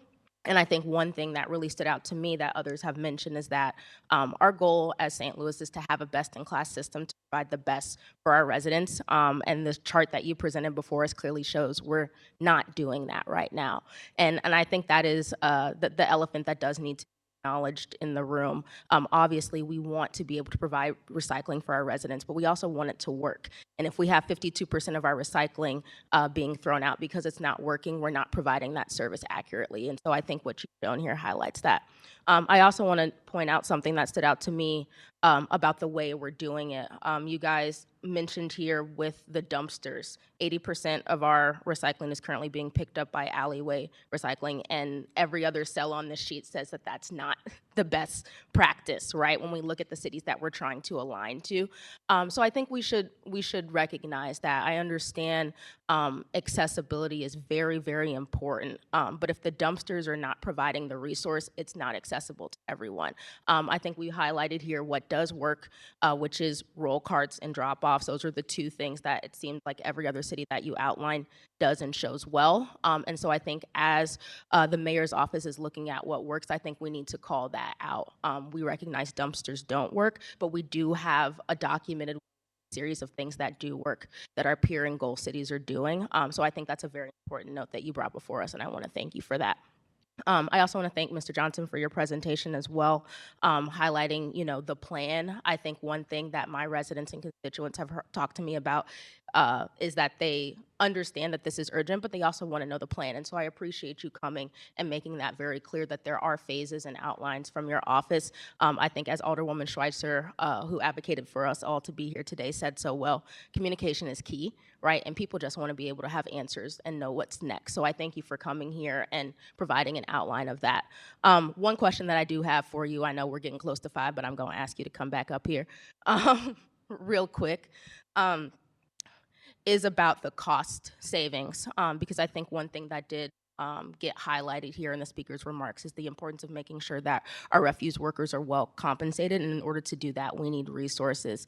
And I think one thing that really stood out to me that others have mentioned is that our goal as St. Louis is to have a best-in-class system to provide the best for our residents. And this chart that you presented before us clearly shows we're not doing that right now. And I think that is the elephant that does need to be acknowledged in the room. Obviously, we want to be able to provide recycling for our residents, but we also want it to work. And if we have 52% of our recycling being thrown out because it's not working, we're not providing that service accurately. And so I think what you've shown here highlights that. I also want to point out something that stood out to me about the way we're doing it. You guys mentioned here with the dumpsters, 80% of our recycling is currently being picked up by alleyway recycling, and every other cell on this sheet says that that's not the best practice, right? When we look at the cities that we're trying to align to. So I think we should recognize that. I understand accessibility is very, very important, but if the dumpsters are not providing the resource, it's not accessible to everyone. I think we highlighted here what does work, which is roll carts and drop-offs. Those are the two things that it seems like every other city that you outlined does and shows well. And so I think as the mayor's office is looking at what works, I think we need to call that out. We recognize dumpsters don't work, but we do have a documented series of things that do work that our peer and goal cities are doing. So I think that's a very important note that you brought before us, and I want to thank you for that. I also want to thank Mr. Johnson for your presentation as well, highlighting, the plan. I think one thing that my residents and constituents have talked to me about is that they understand that this is urgent, but they also want to know the plan. And so I appreciate you coming and making that very clear that there are phases and outlines from your office. I think as Alderwoman Schweitzer, who advocated for us all to be here today, said so well, communication is key, right? And people just want to be able to have answers and know what's next. So I thank you for coming here and providing an outline of that. One question that I do have for you, I know we're getting close to 5, but I'm going to ask you to come back up here real quick. Is about the cost savings, because I think one thing that did get highlighted here in the speaker's remarks is the importance of making sure that our refuse workers are well compensated, and in order to do that, we need resources.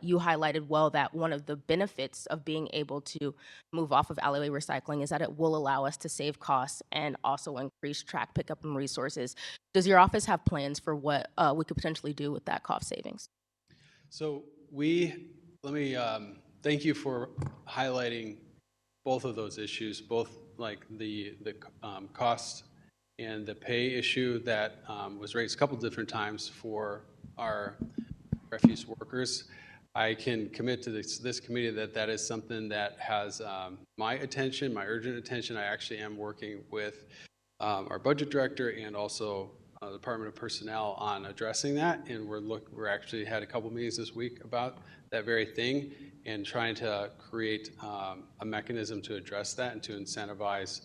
You highlighted well that one of the benefits of being able to move off of alleyway recycling is that it will allow us to save costs and also increase track pickup and resources. Does your office have plans for what we could potentially do with that cost savings? So thank you for highlighting both of those issues, both like the cost and the pay issue that was raised a couple different times for our refuse workers. I can commit to this committee that is something that has my attention, my urgent attention. I actually am working with our budget director and also Department of Personnel on addressing that, and we're actually had a couple meetings this week about that very thing and trying to create a mechanism to address that and to incentivize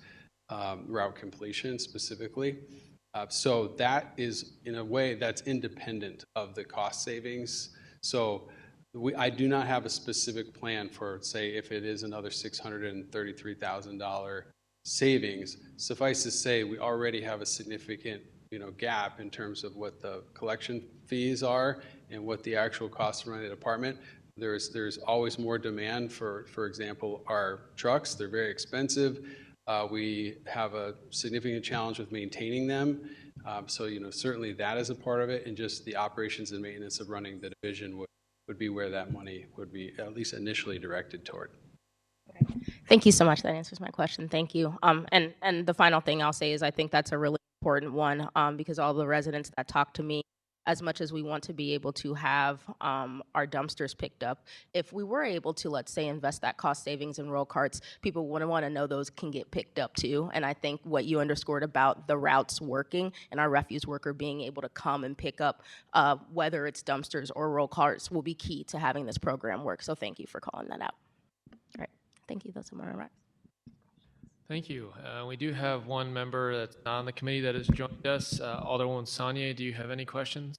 route completion specifically. So that is, in a way, that's independent of the cost savings. So I do not have a specific plan for, say, if it is another $633,000 savings. Suffice to say, we already have a significant gap in terms of what the collection fees are and what the actual cost of running a department. There's always more demand for example, our trucks. They're very expensive. We have a significant challenge with maintaining them. So certainly that is a part of it, and just the operations and maintenance of running the division would be where that money would be at least initially directed toward. Thank you so much. That answers my question. Thank you. And the final thing I'll say is I think that's a really important one because all the residents that talk to me, as much as we want to be able to have our dumpsters picked up, if we were able to, let's say, invest that cost savings in roll carts, people would want to know those can get picked up too. And I think what you underscored about the routes working and our refuse worker being able to come and pick up, whether it's dumpsters or roll carts, will be key to having this program work. So thank you for calling that out. All right. Thank you. That's all my remarks. Thank you. We do have one member that's not on the committee that has joined us. Alderwoman Saunier, do you have any questions?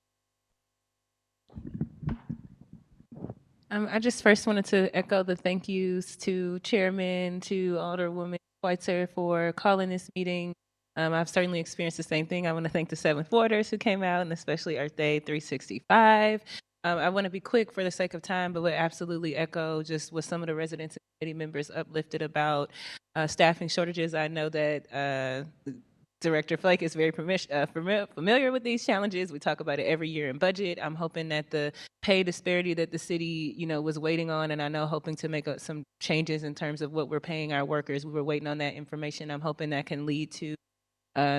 I just first wanted to echo the thank yous to Chairman, to Alderwoman Schweitzer for calling this meeting. I've certainly experienced the same thing. I want to thank the 7th Warders who came out, and especially Earth Day 365. I want to be quick for the sake of time, but would absolutely echo just what some of the residents and committee members uplifted about staffing shortages. I know that Director Flake is very familiar with these challenges. We talk about it every year in budget. I'm hoping that the pay disparity that the city, was waiting on, and I know hoping to make some changes in terms of what we're paying our workers. We were waiting on that information. I'm hoping that can lead to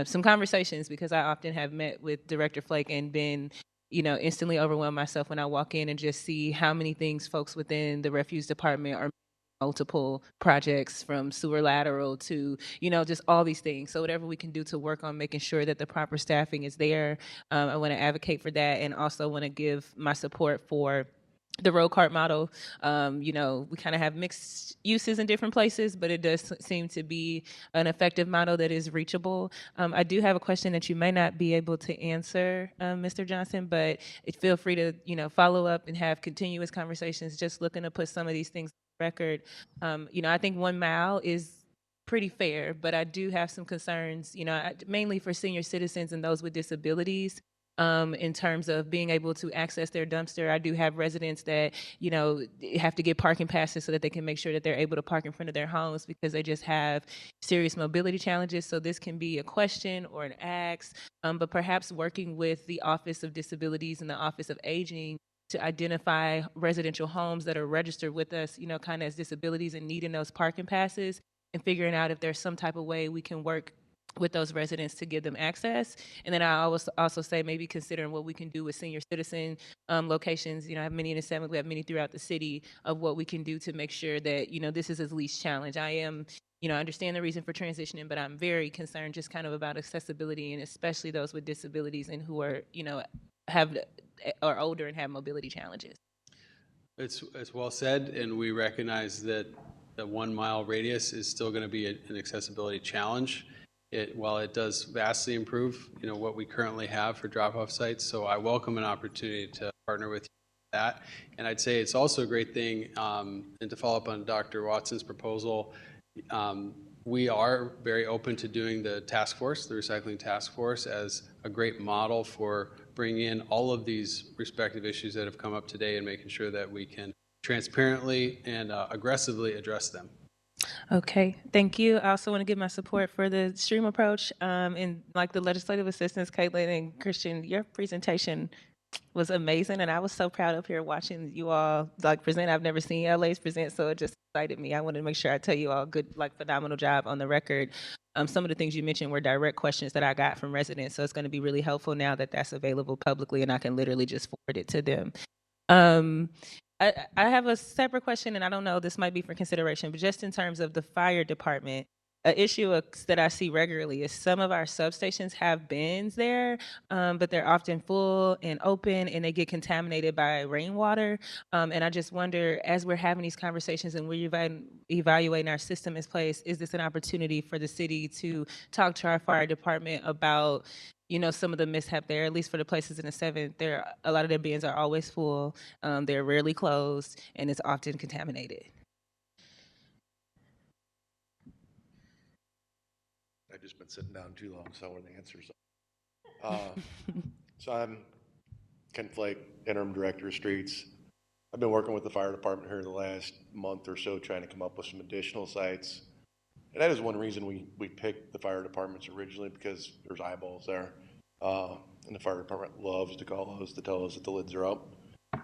some conversations, because I often have met with Director Flake and been instantly overwhelmed myself when I walk in and just see how many things folks within the refuse department are multiple projects, from sewer lateral to, just all these things. So whatever we can do to work on making sure that the proper staffing is there, I want to advocate for that, and also want to give my support for the road cart model. We kind of have mixed uses in different places, but it does seem to be an effective model that is reachable. I do have a question that you may not be able to answer, Mr. Johnson, but feel free to, follow up and have continuous conversations, just looking to put some of these things on record. I think 1 mile is pretty fair, but I do have some concerns, mainly for senior citizens and those with disabilities. In terms of being able to access their dumpster. I do have residents that, have to get parking passes so that they can make sure that they're able to park in front of their homes, because they just have serious mobility challenges. So this can be a question or an ask, but perhaps working with the Office of Disabilities and the Office of Aging to identify residential homes that are registered with us, kind of as disabilities and needing those parking passes, and figuring out if there's some type of way we can work with those residents to give them access. And then I also say maybe considering what we can do with senior citizen locations. I have many in the 7th, we have many throughout the city, of what we can do to make sure that, this is at least challenge. I am, I understand the reason for transitioning, but I'm very concerned just kind of about accessibility, and especially those with disabilities and who are, are older and have mobility challenges. It's well said, and we recognize that the 1 mile radius is still going to be an accessibility challenge. While it does vastly improve, what we currently have for drop-off sites. So I welcome an opportunity to partner with you on that. And I'd say it's also a great thing, and to follow up on Dr. Watson's proposal, we are very open to doing the task force, the recycling task force, as a great model for bringing in all of these respective issues that have come up today and making sure that we can transparently and aggressively address them. Okay, thank you. I also want to give my support for the stream approach. And like the legislative assistants, Caitlin and Christian, your presentation was amazing, and I was so proud up here watching you all present. I've never seen LA's present, so it just excited me. I wanted to make sure I tell you all good, phenomenal job on the record. Some of the things you mentioned were direct questions that I got from residents, so it's going to be really helpful now that that's available publicly, and I can literally just forward it to them. I have a separate question, and I don't know, this might be for consideration, but just in terms of the fire department, an issue that I see regularly is some of our substations have bins there, but they're often full and open, and they get contaminated by rainwater. And I just wonder, as we're having these conversations and we're evaluating our system in place, is this an opportunity for the city to talk to our fire department about, you know, some of the mishap there, at least for the places in the 7th, a lot of their bins are always full, they're rarely closed, and it's often contaminated. I've just been sitting down too long, so I want to answer so I'm Ken Flake, interim director of streets. I've been working with the fire department here the last month or so, trying to come up with some additional sites. And that is one reason we picked the fire departments originally, because there's eyeballs there. And the fire department loves to call us to tell us that the lids are up.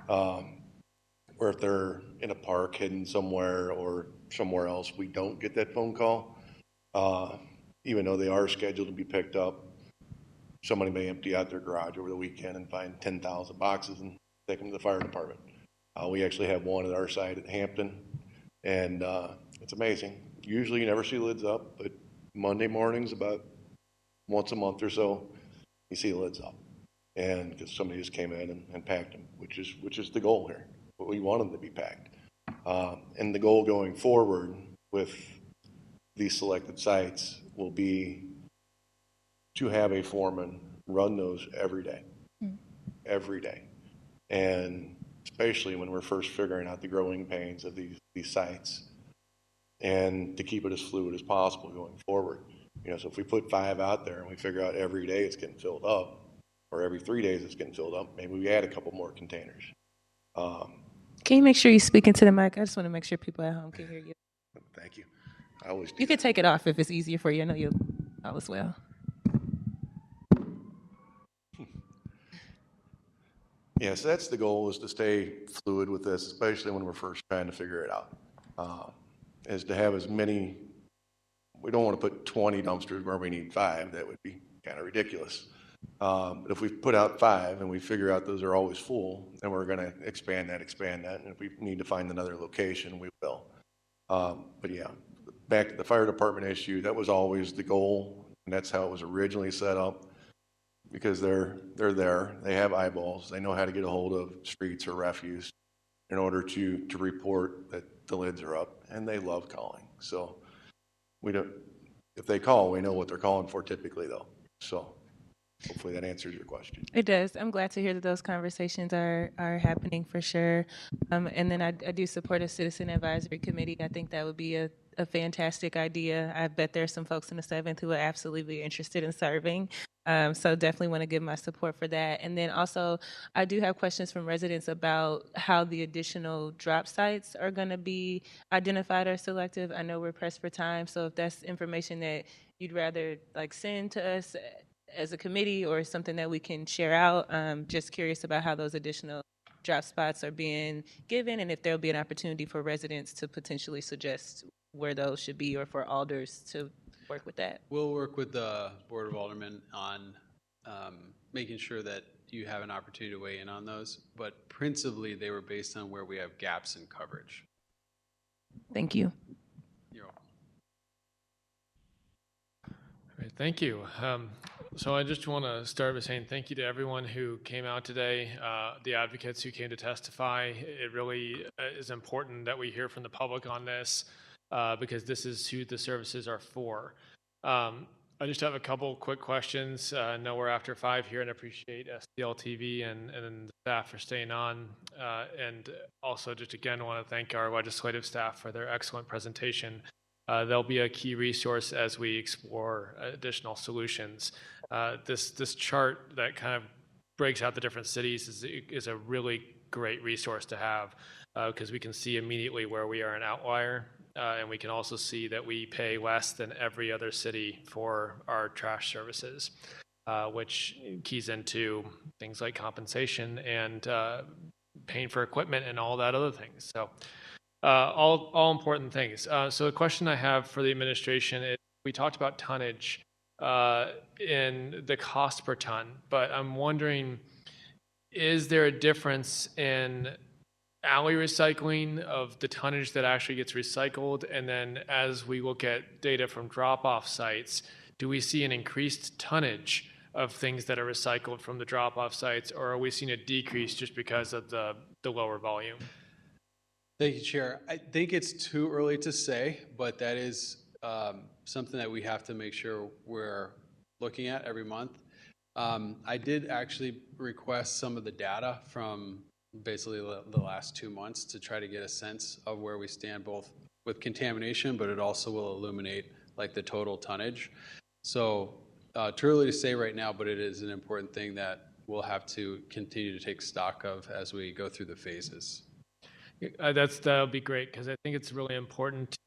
Or if they're in a park hidden somewhere or somewhere else, we don't get that phone call. Even though they are scheduled to be picked up, somebody may empty out their garage over the weekend and find 10,000 boxes and take them to the fire department. We actually have one at our site at Hampton, and it's amazing. Usually you never see lids up, but Monday mornings, about once a month or so, you see lids up. And because somebody just came in and packed them, which is the goal here. But we want them to be packed. And the goal going forward with these selected sites will be to have a foreman run those every day. Every day. And especially when we're first figuring out the growing pains of these sites, and to keep it as fluid as possible going forward. You know, so if we put 5 out there and we figure out every day it's getting filled up, or every 3 days it's getting filled up, maybe we add a couple more containers. Can you make sure you speak into the mic? I just want to make sure people at home can hear you. Thank you. I always do. You can take it off if it's easier for you. I know you'll all as well. Yeah, so that's the goal, is to stay fluid with this, especially when we're first trying to figure it out. Is to have as many, we don't want to put 20 dumpsters where we need 5. That would be kind of ridiculous. But if we put out 5 and we figure out those are always full, then we're going to expand that. And if we need to find another location, we will. But yeah, back to the fire department issue, that was always the goal. And that's how it was originally set up, because they're there. They have eyeballs. They know how to get a hold of streets or refuse in order to report that the lids are up, and they love calling. So if they call, we know what they're calling for typically, though. So hopefully that answers your question. It does. I'm glad to hear that those conversations are happening for sure. And then I do support a citizen advisory committee. I think that would be a fantastic idea. I bet there's some folks in the 7th who are absolutely be interested in serving. So definitely want to give my support for that. And then also, I do have questions from residents about how the additional drop sites are going to be identified or selected. I know we're pressed for time, so if that's information that you'd rather send to us as a committee or something that we can share out, just curious about how those additional drop spots are being given, and if there'll be an opportunity for residents to potentially suggest where those should be, or for alders to work with that. We'll work with the Board of Aldermen on making sure that you have an opportunity to weigh in on those, but principally they were based on where we have gaps in coverage. Thank you. You're welcome. Great, thank you. So I just want to start by saying thank you to everyone who came out today, the advocates who came to testify. It really is important that we hear from the public on this, because this is who the services are for. I just have a couple quick questions. I know we're after 5 here, and appreciate STL TV and the staff for staying on. And also just again want to thank our legislative staff for their excellent presentation. They'll be a key resource as we explore additional solutions. This chart that kind of breaks out the different cities is a really great resource to have, because we can see immediately where we are an outlier, and we can also see that we pay less than every other city for our trash services, which keys into things like compensation and paying for equipment and all that other things. So all important things. So the question I have for the administration is, we talked about tonnage in the cost per ton, but I'm wondering, is there a difference in alley recycling of the tonnage that actually gets recycled? And then as we look at data from drop-off sites, do we see an increased tonnage of things that are recycled from the drop-off sites, or are we seeing a decrease just because of the lower volume? Thank you, Chair. I think it's too early to say, but that is something that we have to make sure we're looking at every month. I did actually request some of the data from basically the last 2 months to try to get a sense of where we stand both with contamination, but it also will illuminate like the total tonnage. So too early to say right now, but it is an important thing that we'll have to continue to take stock of as we go through the phases. That'll be great, because I think it's really important to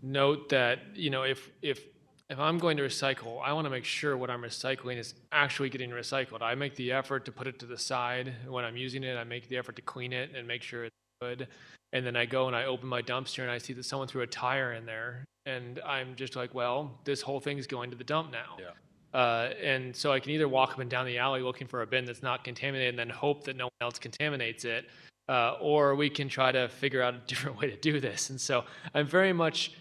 note that, if I'm going to recycle, I want to make sure what I'm recycling is actually getting recycled. I make the effort to put it to the side when I'm using it. I make the effort to clean it and make sure it's good. And then I go and I open my dumpster and I see that someone threw a tire in there. And I'm just like, well, this whole thing is going to the dump now. Yeah. And so I can either walk up and down the alley looking for a bin that's not contaminated and then hope that no one else contaminates it, or we can try to figure out a different way to do this. And so I'm very much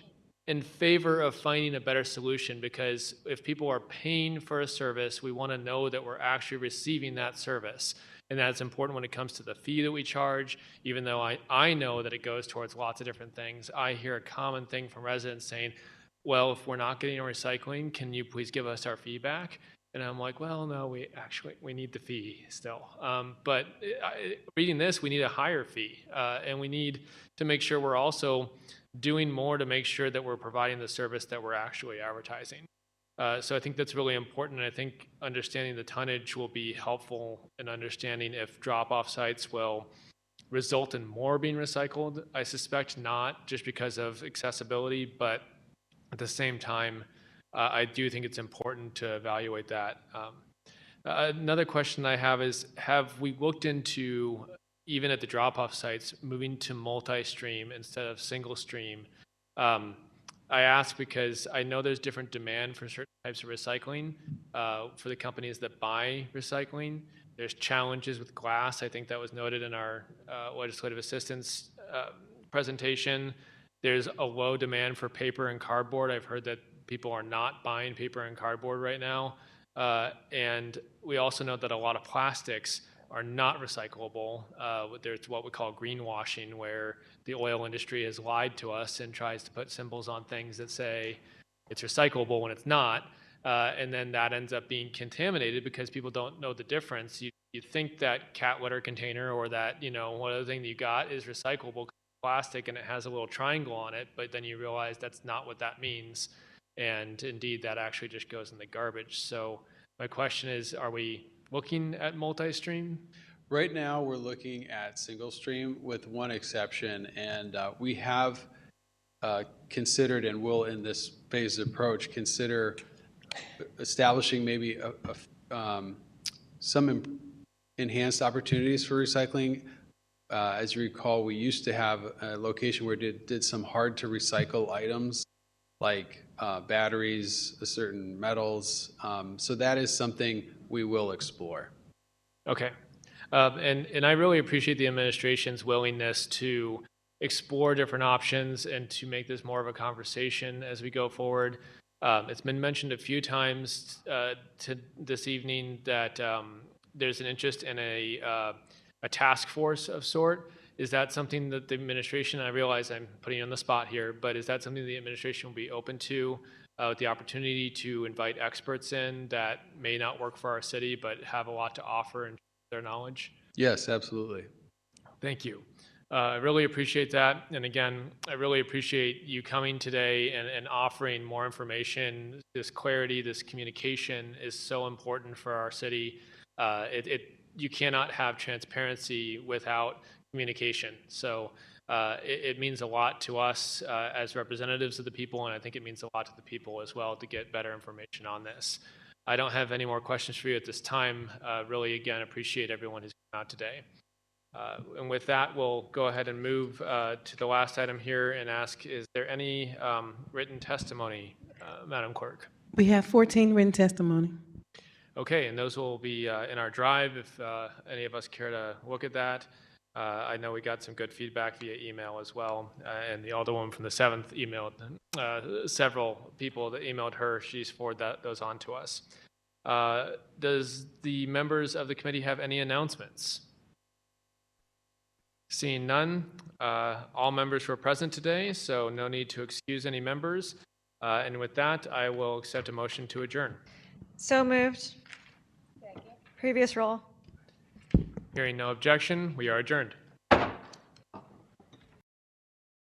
in favor of finding a better solution, because if people are paying for a service, we want to know that we're actually receiving that service. And that's important when it comes to the fee that we charge. Even though I know that it goes towards lots of different things, I hear a common thing from residents saying, well, if we're not getting our recycling, can you please give us our fee back? And I'm like, well, no, we need the fee still. But reading this, we need a higher fee. And we need to make sure we're also doing more to make sure that we're providing the service that we're actually advertising. So I think that's really important. And I think understanding the tonnage will be helpful in understanding if drop-off sites will result in more being recycled. I suspect not, just because of accessibility, but at the same time, I do think it's important to evaluate that. Another question I have is, have we looked into, even at the drop-off sites, moving to multi-stream instead of single-stream? I ask because I know there's different demand for certain types of recycling for the companies that buy recycling. There's challenges with glass. I think that was noted in our legislative assistance presentation. There's a low demand for paper and cardboard. I've heard that people are not buying paper and cardboard right now. And we also know that a lot of plastics are not recyclable. There's what we call greenwashing, where the oil industry has lied to us and tries to put symbols on things that say it's recyclable when it's not. And then that ends up being contaminated because people don't know the difference. You think that cat litter container or that, one other thing that you got is recyclable plastic and it has a little triangle on it, but then you realize that's not what that means. And indeed, that actually just goes in the garbage. So my question is, are we looking at multi-stream? Right now, we're looking at single stream with one exception, and we have considered and will, in this phased approach, consider establishing maybe some enhanced opportunities for recycling. As you recall, we used to have a location where it did some hard to recycle items like batteries, certain metals. So that is something we will explore. Okay. And I really appreciate the administration's willingness to explore different options and to make this more of a conversation as we go forward. It's been mentioned a few times this evening that there's an interest in a task force of sort. Is that something that the administration, I realize I'm putting you on the spot here, but is that something the administration will be open to, with the opportunity to invite experts in that may not work for our city but have a lot to offer and their knowledge? Yes, absolutely. Thank you. I really appreciate that. And again, I really appreciate you coming today and offering more information. This clarity, this communication is so important for our city. You cannot have transparency without communication. So it means a lot to us as representatives of the people, and I think it means a lot to the people as well to get better information on this. I don't have any more questions for you at this time. Really, again, appreciate everyone who's come out today. And with that, we'll go ahead and move to the last item here and ask, is there any written testimony, Madam Clerk? We have 14 written testimony. Okay, and those will be in our drive if any of us care to look at that. I know we got some good feedback via email as well, and the Alderwoman from the 7th emailed several people that emailed her. She's forwarded those on to us. Does the members of the committee have any announcements? Seeing none, all members were present today, so no need to excuse any members. And with that, I will accept a motion to adjourn. So moved. Previous roll. Hearing no objection, we are adjourned.